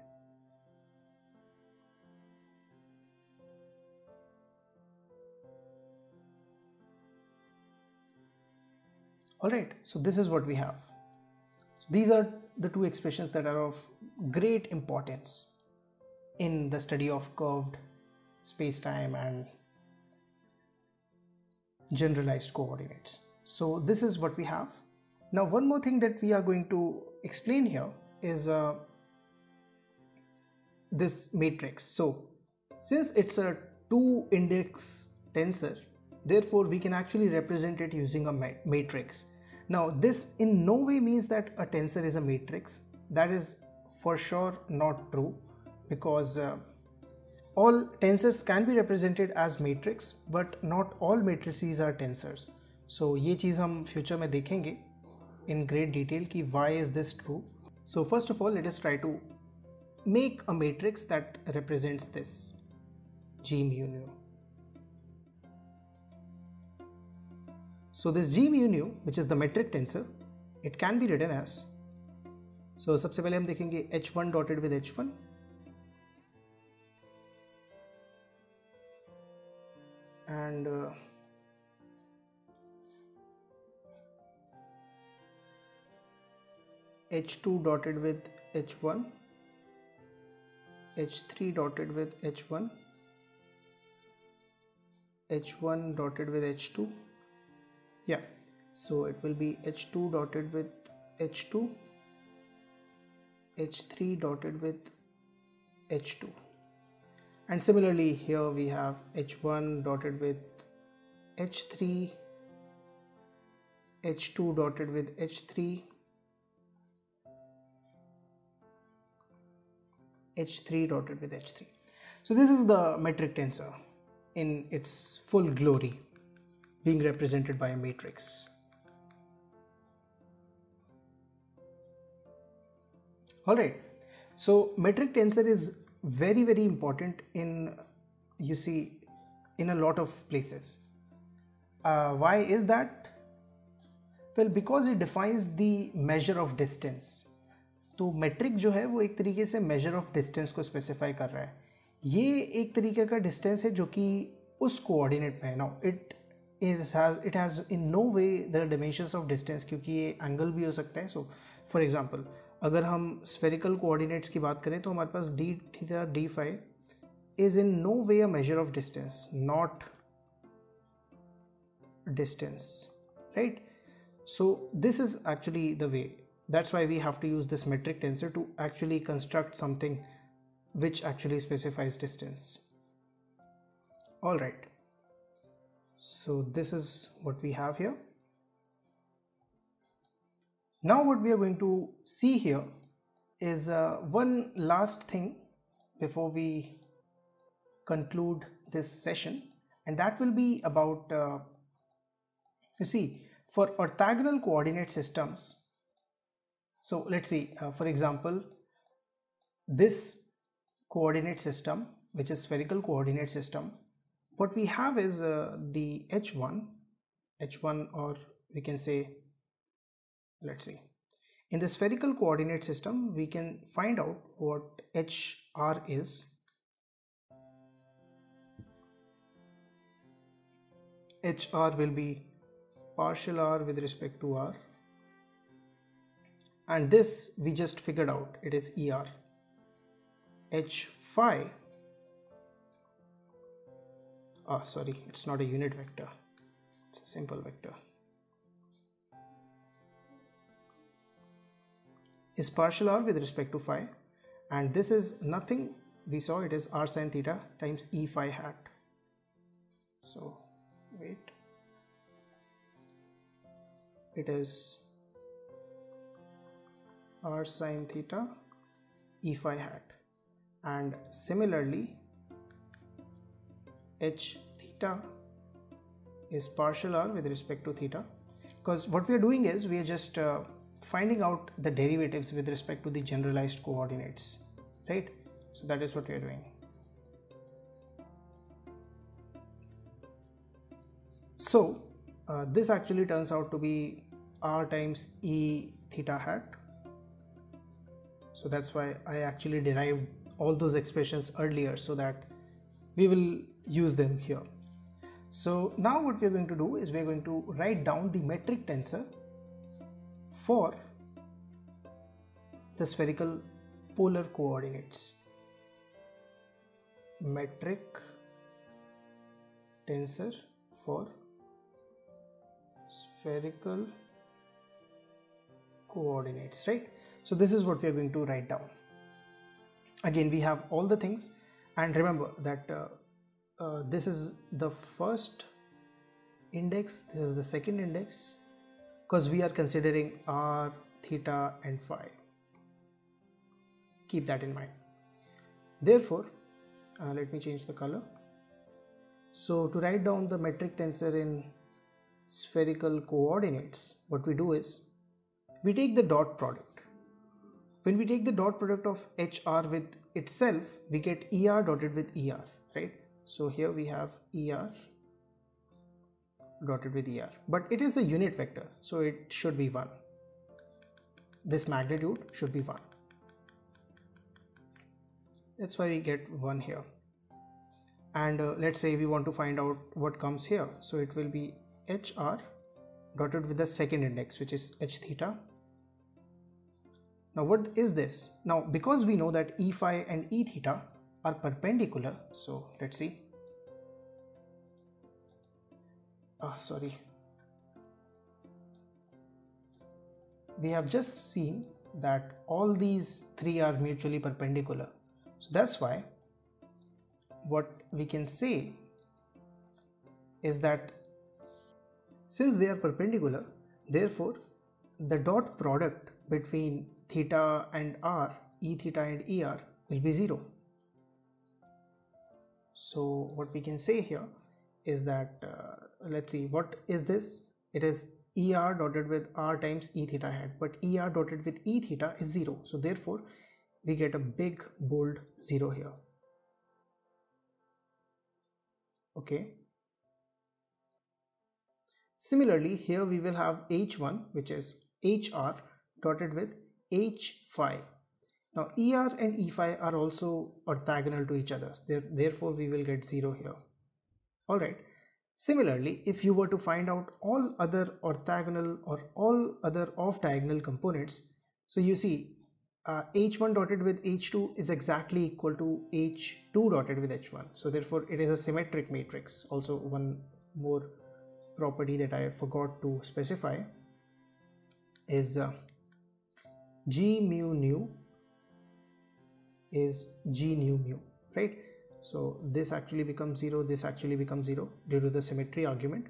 Speaker 1: Alright, so this is what we have. So these are the two expressions that are of great importance in the study of curved space-time and generalized coordinates. So this is what we have. Now one more thing that we are going to explain here is this matrix. So since it's a 2-index tensor, therefore we can actually represent it using a matrix. Now this in no way means that a tensor is a matrix. That is for sure not true, because all tensors can be represented as matrix, but not all matrices are tensors. So ये चीज़ हम future में देखेंगे in great detail कि why is this true. So first of all, let us try to make a matrix that represents this g mu nu. So this g mu nu, which is the metric tensor, it can be written as, so सबसे पहले हम देखेंगे h1 dotted with h1, and h2 dotted with h1, h3 dotted with h1, h1 dotted with h2. Yeah, so it will be h2 dotted with h2, h3 dotted with h2, and similarly here we have h1 dotted with h3, h2 dotted with h3, h3 dotted with h3. So this is the metric tensor in its full glory, being represented by a matrix. Alright, so metric tensor is very important in, you see, in a lot of places. Why is that? Well, because it defines the measure of distance. तो metric जो है वो एक तरीके से major of distance को specify कर रहा है. ये एक तरीके का डिस्टेंस है जो कि उस कोऑर्डिनेट में है. Now it has in no way the dimensions of distance, क्योंकि ये एंगल भी हो सकता है. सो फॉर एग्जांपल अगर हम स्फेरिकल कोऑर्डिनेट्स की बात करें तो हमारे पास d theta d phi is in no way a measure of distance, not distance, right. So this is actually the way. That's why we have to use this metric tensor to actually construct something which actually specifies distance. All right. So this is what we have here. Now what we are going to see here is one last thing before we conclude this session, and that will be about, you see, for orthogonal coordinate systems. So let's see, for example, this coordinate system, which is spherical coordinate system, what we have is the h1, or we can say, let's see, in the spherical coordinate system we can find out what hr is. hr will be partial r with respect to r, and this we just figured out, it is er. H phi, sorry, it's not a unit vector, it's a simple vector. is partial r with respect to phi, and this is nothing, we saw it is r sin theta times e phi hat. So wait, it is r sin theta e phi hat, and similarly h theta is partial r with respect to theta, because what we are doing is we are just finding out the derivatives with respect to the generalized coordinates, right? So that is what we are doing. So this actually turns out to be r times e theta hat. So that's why I actually derived all those expressions earlier, so that we will use them here. So now what we are going to do is we are going to write down the metric tensor for the spherical polar coordinates. Metric tensor for spherical coordinates, right? So this is what we are going to write down. Again, we have all the things, and remember that this is the first index, this is the second index, because we are considering r, theta and phi. Keep that in mind. Therefore, let me change the color. So to write down the metric tensor in spherical coordinates, what we do is we take the dot product. When we take the dot product of HR with itself, we get ER dotted with ER, right? So here we have ER dotted with ER, but it is a unit vector, so it should be 1. This magnitude should be 1. That's why we get 1 here. And let's say we want to find out what comes here. So it will be HR dotted with the second index, which is H theta. Now what is this? Now because we know that E phi and E theta are perpendicular, so let's see. We have just seen that all these three are mutually perpendicular. So that's why what we can say is that since they are perpendicular, therefore the dot product between theta and r, E theta and ER will be 0. So what we can say here is that let's see, what is this? It is ER dotted with r times E theta hat, but ER dotted with E theta is 0. So therefore we get a big bold 0 here. Okay. Similarly, here we will have H1, which is HR dotted with H phi. Now ER and E phi are also orthogonal to each other. Therefore we will get 0 here. All right. Similarly, if you were to find out all other orthogonal or all other off diagonal components, so you see H1 dotted with H2 is exactly equal to H2 dotted with H1. So therefore it is a symmetric matrix. Also, one more property that I forgot to specify is G mu nu is G nu mu, right? So this actually becomes 0, this actually becomes 0 due to the symmetry argument,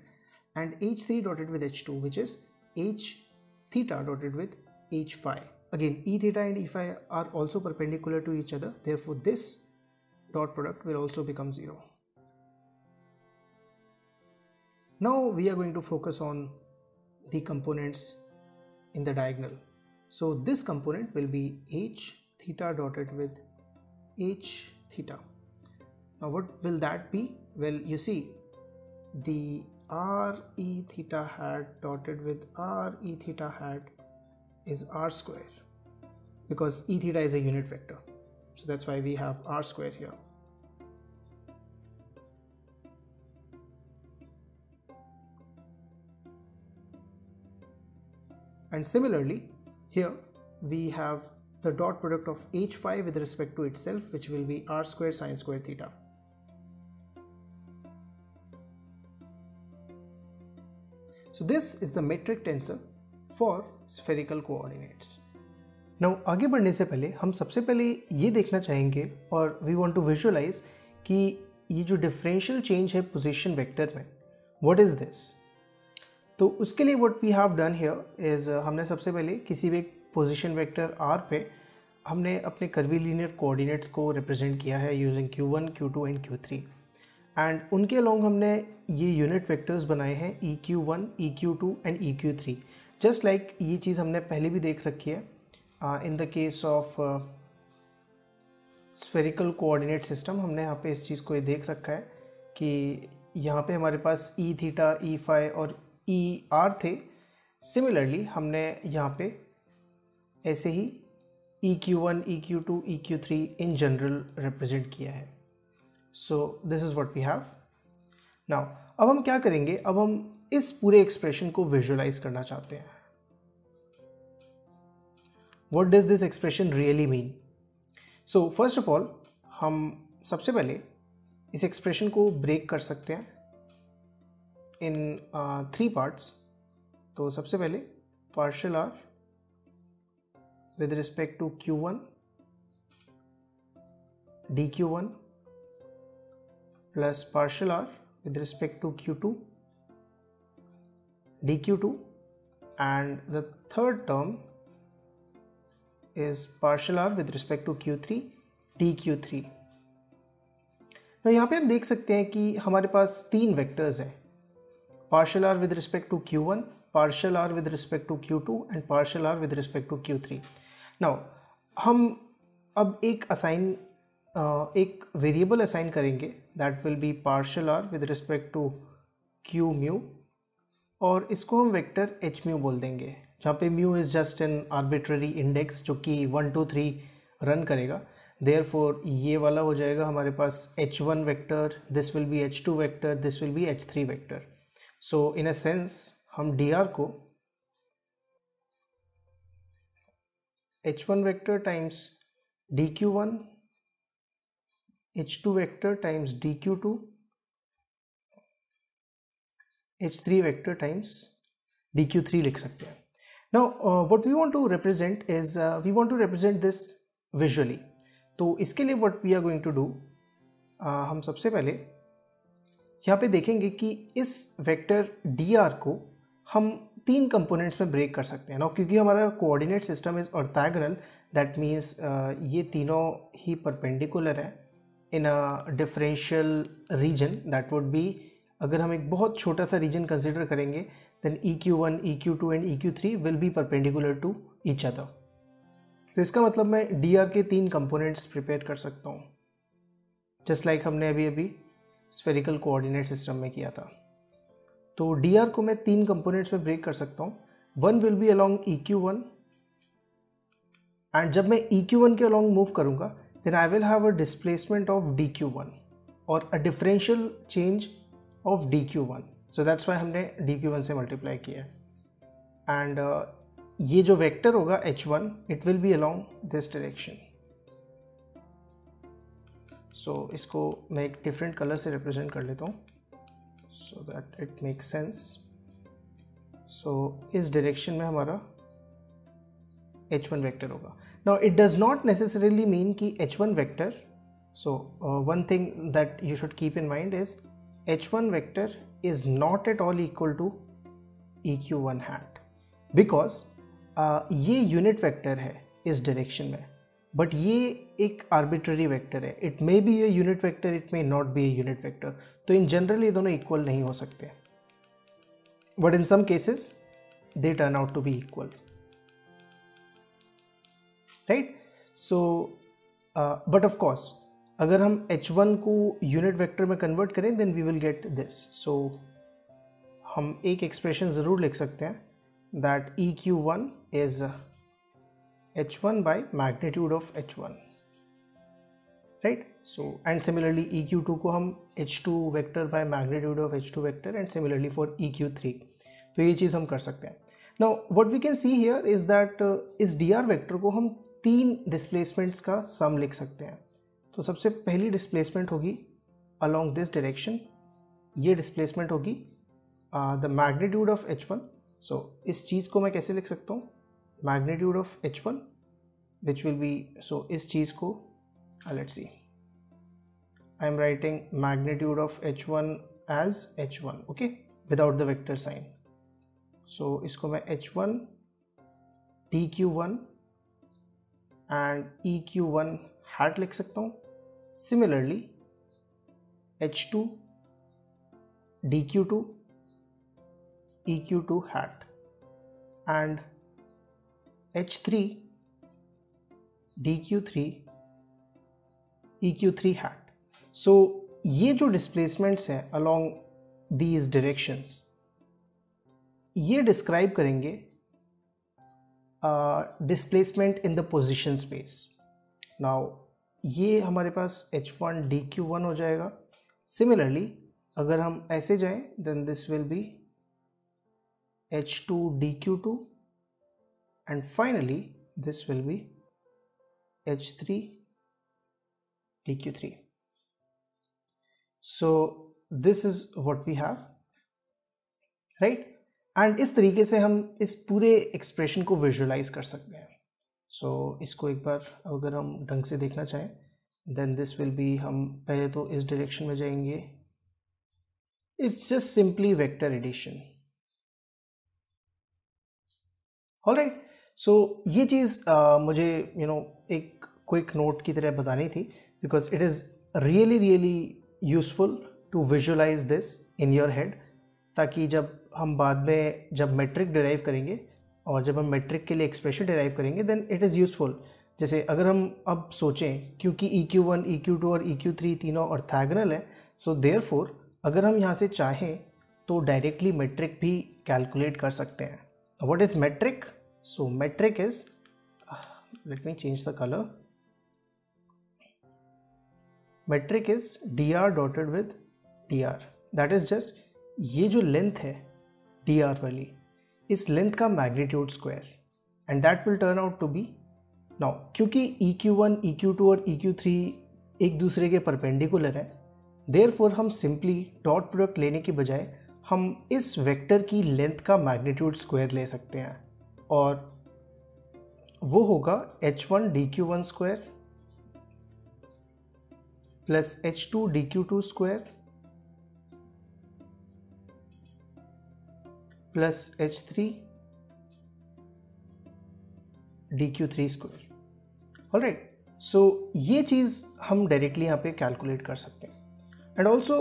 Speaker 1: and H3 dotted with H2, which is H theta dotted with H phi. Again, E theta and E phi are also perpendicular to each other, therefore this dot product will also become 0. Now we are going to focus on the components in the diagonal. So this component will be H theta dotted with H theta. Now what will that be? Well, you see, the R E theta hat dotted with R E theta hat is R square, because E theta is a unit vector. So that's why we have R square here. And similarly, here we have the dot product of H phi with respect to itself, which will be R square sine square theta. So this is the metric tensor for spherical coordinates. Now आगे बढ़ने से पहले हम सबसे पहले ये देखना चाहेंगे और वी वांट टू विजुअलाइज कि ये जो डिफरेंशियल चेंज है पोजीशन वेक्टर में, व्हाट इज़ दिस। तो उसके लिए what we have done here is हमने सबसे पहले किसी भी पोजीशन वेक्टर r पे हमने अपने कर्वीलिनियर कोऑर्डिनेट्स को रिप्रेजेंट किया है using q1, q2 and q3 and उनके अलॉन्ग हमने ये यूनिट वेक्टर्स बनाए हैं eq1, eq2 and eq3। Just like ये चीज़ हमने पहले भी देख रखी है in the case of spherical coordinate system. हमने यहाँ पे इस चीज़ को ये देख रखा है कि यहाँ पे हमारे पास ई थीटा, ई फाई और ई आर थे। सिमिलरली हमने यहाँ पे ऐसे ही EQ1, EQ2, EQ3 in general represent किया है। So this is what we have now. अब हम क्या करेंगे, अब हम इस पूरे एक्सप्रेशन को विजुअलाइज करना चाहते हैं। What does this expression really mean. So first of all हम सबसे पहले इस एक्सप्रेशन को ब्रेक कर सकते हैं इन 3 पार्ट्स। तो सबसे पहले partial r with respect to q1 dq1 plus partial r with respect to q2 dq2 and the third term is partial r with respect to q3 dq3। तो यहाँ पे हम देख सकते हैं कि हमारे पास 3 वेक्टर्स हैं, partial r with respect to q1, partial r with respect to q2 and partial r with respect to q3। Now हम अब एक वेरिएबल असाइन करेंगे that will be partial r with respect to q mu और इसको हम vector H mu बोल देंगे, जहाँ पे mu is just an arbitrary index जो कि 1 2 3 रन करेगा। देयरफॉर ये वाला हो जाएगा हमारे पास h1 vector, this will be h2 vector, this will be h3 vector. So in a sense हम dr को h1 vector times dq1, h2 vector times dq2, h3 vector times dq3 लिख सकते हैं। Now what we want to represent is we want to represent this visually. तो इसके लिए what we are going to do, हम सबसे पहले यहाँ पे देखेंगे कि इस वेक्टर dr को हम 3 कंपोनेंट्स में ब्रेक कर सकते हैं ना, क्योंकि हमारा coordinate system is orthogonal. That means ये तीनों ही परपेंडिकुलर है in a differential region. That would be, अगर हम एक बहुत छोटा सा रीजन कंसिडर करेंगे then EQ1, EQ2 and EQ3 will be perpendicular to each other. तो इसका मतलब मैं dr के 3 कंपोनेंट्स प्रिपेयर कर सकता हूँ, जस्ट लाइक हमने अभी अभी स्फेरिकल कोऑर्डिनेट सिस्टम में किया था। तो dr को मैं 3 कंपोनेंट्स में ब्रेक कर सकता हूँ। One will be along EQ1 and जब मैं EQ1 के अलोंग मूव करूँगा then I will have a displacement of DQ1 और a differential change of DQ1। So that's why हमने DQ1 से मल्टीप्लाई किया है। एंड ये जो वेक्टर होगा h1 it will be along this direction. So इसको मैं एक डिफरेंट कलर से रिप्रेजेंट कर लेता हूँ so that it makes sense। so इस डायरेक्शन में हमारा h1 वेक्टर होगा। now it does not necessarily mean कि h1 vector, so one thing that you should keep in mind is h1 vector is not at all equal to eq1 hat because ये unit vector है इस direction में, but ये एक arbitrary vector है। It may be a unit vector, it may not be a unit vector. तो in general ये दोनों इक्वल नहीं हो सकते, but in some cases they turn out to be equal, right. So but of course अगर हम h1 को unit vector में कन्वर्ट करें then we will get this. So हम एक एक्सप्रेशन ज़रूर लिख सकते हैं that EQ1 is h1 by magnitude of h1, right? So and similarly EQ2 को हम h2 vector by magnitude of h2 vector and similarly for EQ3। तो ये चीज़ हम कर सकते हैं। Now what we can see here is that इस dr वेक्टर को हम 3 डिस्प्लेसमेंट्स का सम लिख सकते हैं। तो सबसे पहली डिस्प्लेसमेंट होगी along this direction, ये डिस्प्लेसमेंट होगी द मैग्नीट्यूड ऑफ h1। सो इस चीज़ को मैं कैसे लिख सकता हूँ, magnitude of h1 which will be, so इस चीज़ को let's see, I am writing magnitude of h1 as h1, okay, without the vector sign. So इसको मैं h1 dq1 and eq1 hat लिख सकता हूँ. Similarly h2 dq2 eq2 hat and h3 dq3 eq3 hat. So ये जो displacements हैं along these directions, ये describe करेंगे displacement in the position space. Now ये हमारे पास h1 dq1 हो जाएगा. सिमिलरली अगर हम ऐसे जाएं then this will be h2 dq2 and finally this will be h3 dq3. So this is what we have, right? And इस तरीके से हम इस पूरे एक्सप्रेशन को विजुअलाइज कर सकते हैं. सो इसको एक बार अगर हम ढंग से देखना चाहें देन दिस विल बी, हम पहले तो इस डायरेक्शन में जाएंगे. It's just simply vector addition. Alright, so ये चीज़ मुझे एक क्विक नोट की तरह बतानी थी because it is really useful to visualize this in your head, ताकि जब हम बाद में जब मेट्रिक डिराइव करेंगे और जब हम मेट्रिक के लिए एक्सप्रेशन डिराइव करेंगे देन इट इज़ यूजफुल. जैसे अगर हम अब सोचें क्योंकि EQ1 EQ2 और EQ3 तीनों ऑर्थोगोनल है, सो देयरफॉर अगर हम यहाँ से चाहें तो डायरेक्टली मेट्रिक भी कैलकुलेट कर सकते हैं. What is metric? So metric is, let me change the colour. Metric is dr dotted with dr. That is just ये जो लेंथ है dr वाली, इस लेंथ का magnitude square, and that will turn out to be. Now क्योंकि EQ1 EQ2 और EQ3 एक दूसरे के परपेंडिकुलर हैं, देयरफॉर हम सिंपली डॉट प्रोडक्ट लेने की बजाय हम इस वेक्टर की लेंथ का मैग्नीट्यूड स्क्वायर ले सकते हैं, और वो होगा h1 dq1 square plus h2 dq2 square plus h3 dq3 square. Alright, so ये चीज़ हम डायरेक्टली यहाँ पे कैलकुलेट कर सकते हैं. एंड ऑल्सो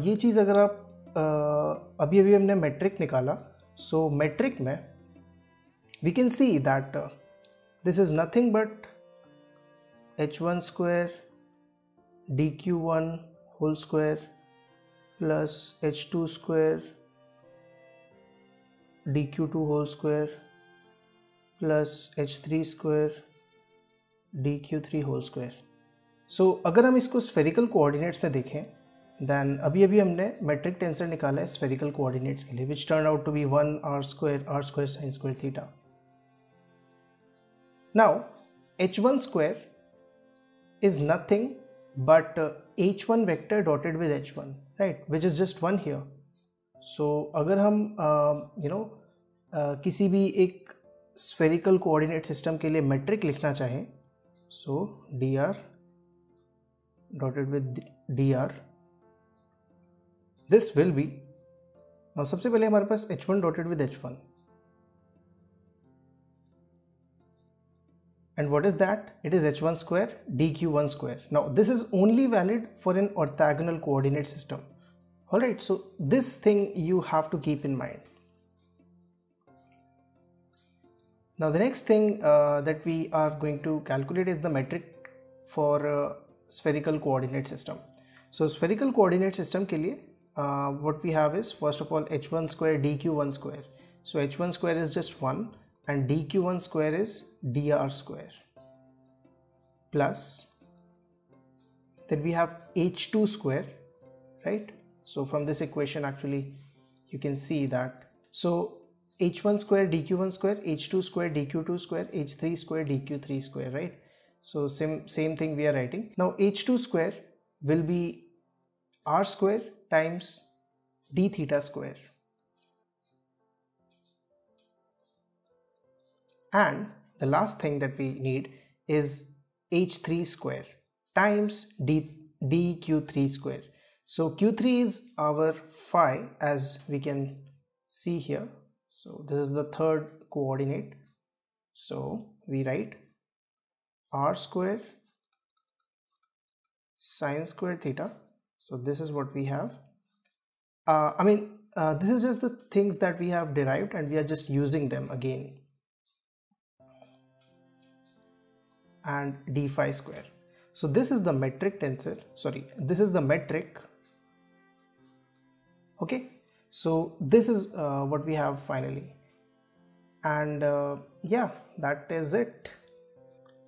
Speaker 1: ये चीज़ अगर आप अभी हमने मेट्रिक निकाला, सो मेट्रिक में we can see that this is nothing but h1 square dq1 whole square plus h2 square dq2 whole square plus h3 square dq3 whole square. So अगर हम इसको स्फेरिकल कोऑर्डिनेट्स में देखें then अभी हमने metric tensor निकाला है spherical coordinates के लिए, which turn out to be 1 r square sin square theta. Now h1 square is nothing but h1 vector dotted with h1, right, which is just 1 here. So अगर हम किसी भी एक spherical coordinate system के लिए metric लिखना चाहें, so dr dotted with dr, this will be, now सबसे पहले हमारे पास h1 dotted with h1, and what is that? It is h1 square dq1 square. Now this is only valid for an orthogonal coordinate system. Alright, so this thing you have to keep in mind. Now the next thing that we are going to calculate is the metric for spherical coordinate system. So spherical coordinate system के लिए what we have is first of all h1 square dq1 square. So h1 square is just 1 and dq1 square is dr square, plus then we have h2 square, right? So from this equation actually you can see that, so h1 square dq1 square, h2 square dq2 square, h3 square dq3 square, right? So same thing we are writing. Now h2 square will be r square times d theta square, and the last thing that we need is h3 square times dq3 square. So q3 is our phi, as we can see here. So this is the third coordinate. So we write r square sine square theta. So this is what we have. This is just the things that we have derived and we are just using them again. And d phi square. So this is the metric tensor. Sorry, this is the metric. Okay, so this is what we have finally. And yeah, that is it.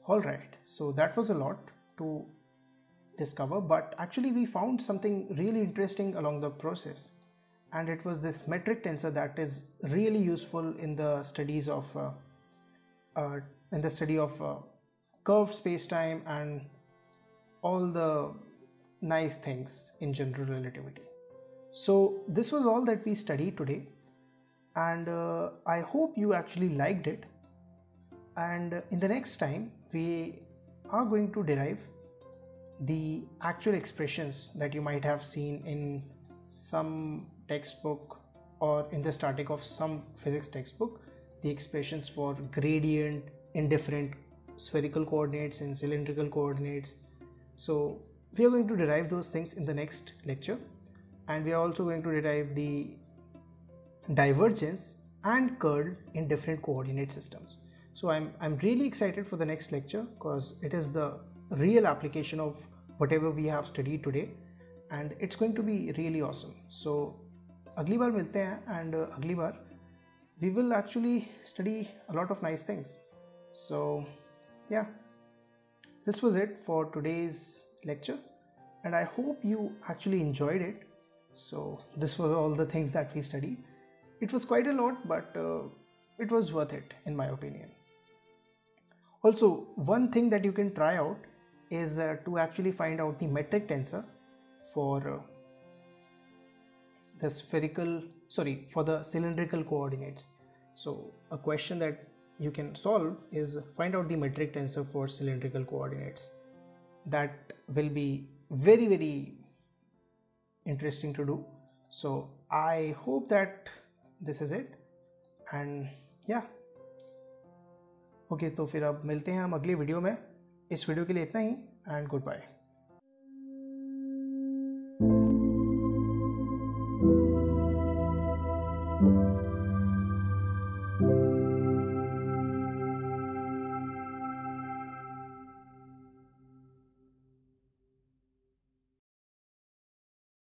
Speaker 1: All right, so that was a lot to discover, but actually we found something really interesting along the process, and it was this metric tensor that is really useful in the studies of curved space-time and all the nice things in general relativity. So this was all that we studied today, and I hope you actually liked it. And in the next time we are going to derive the actual expressions that you might have seen in some textbook or in the static of some physics textbook, the expressions for gradient in different spherical coordinates and cylindrical coordinates. So we are going to derive those things in the next lecture, and we are also going to derive the divergence and curl in different coordinate systems. So I'm really excited for the next lecture because it is the real application of whatever we have studied today, and it's going to be really awesome. So अगली बार मिलते हैं, and अगली बार we will actually study a lot of nice things. So yeah, this was it for today's lecture, and I hope you actually enjoyed it. So this was all the things that we studied. It was quite a lot, but it was worth it in my opinion. Also, one thing that you can try out is to actually find out the metric tensor for the cylindrical coordinates. So a question that you can solve is find out the metric tensor for cylindrical coordinates. That will be very, very interesting to do. So I hope that this is it, and yeah, okay, तो फिर अब मिलते हैं हम अगले video में. इस video के लिए इतना ही, एंड गुड बाय.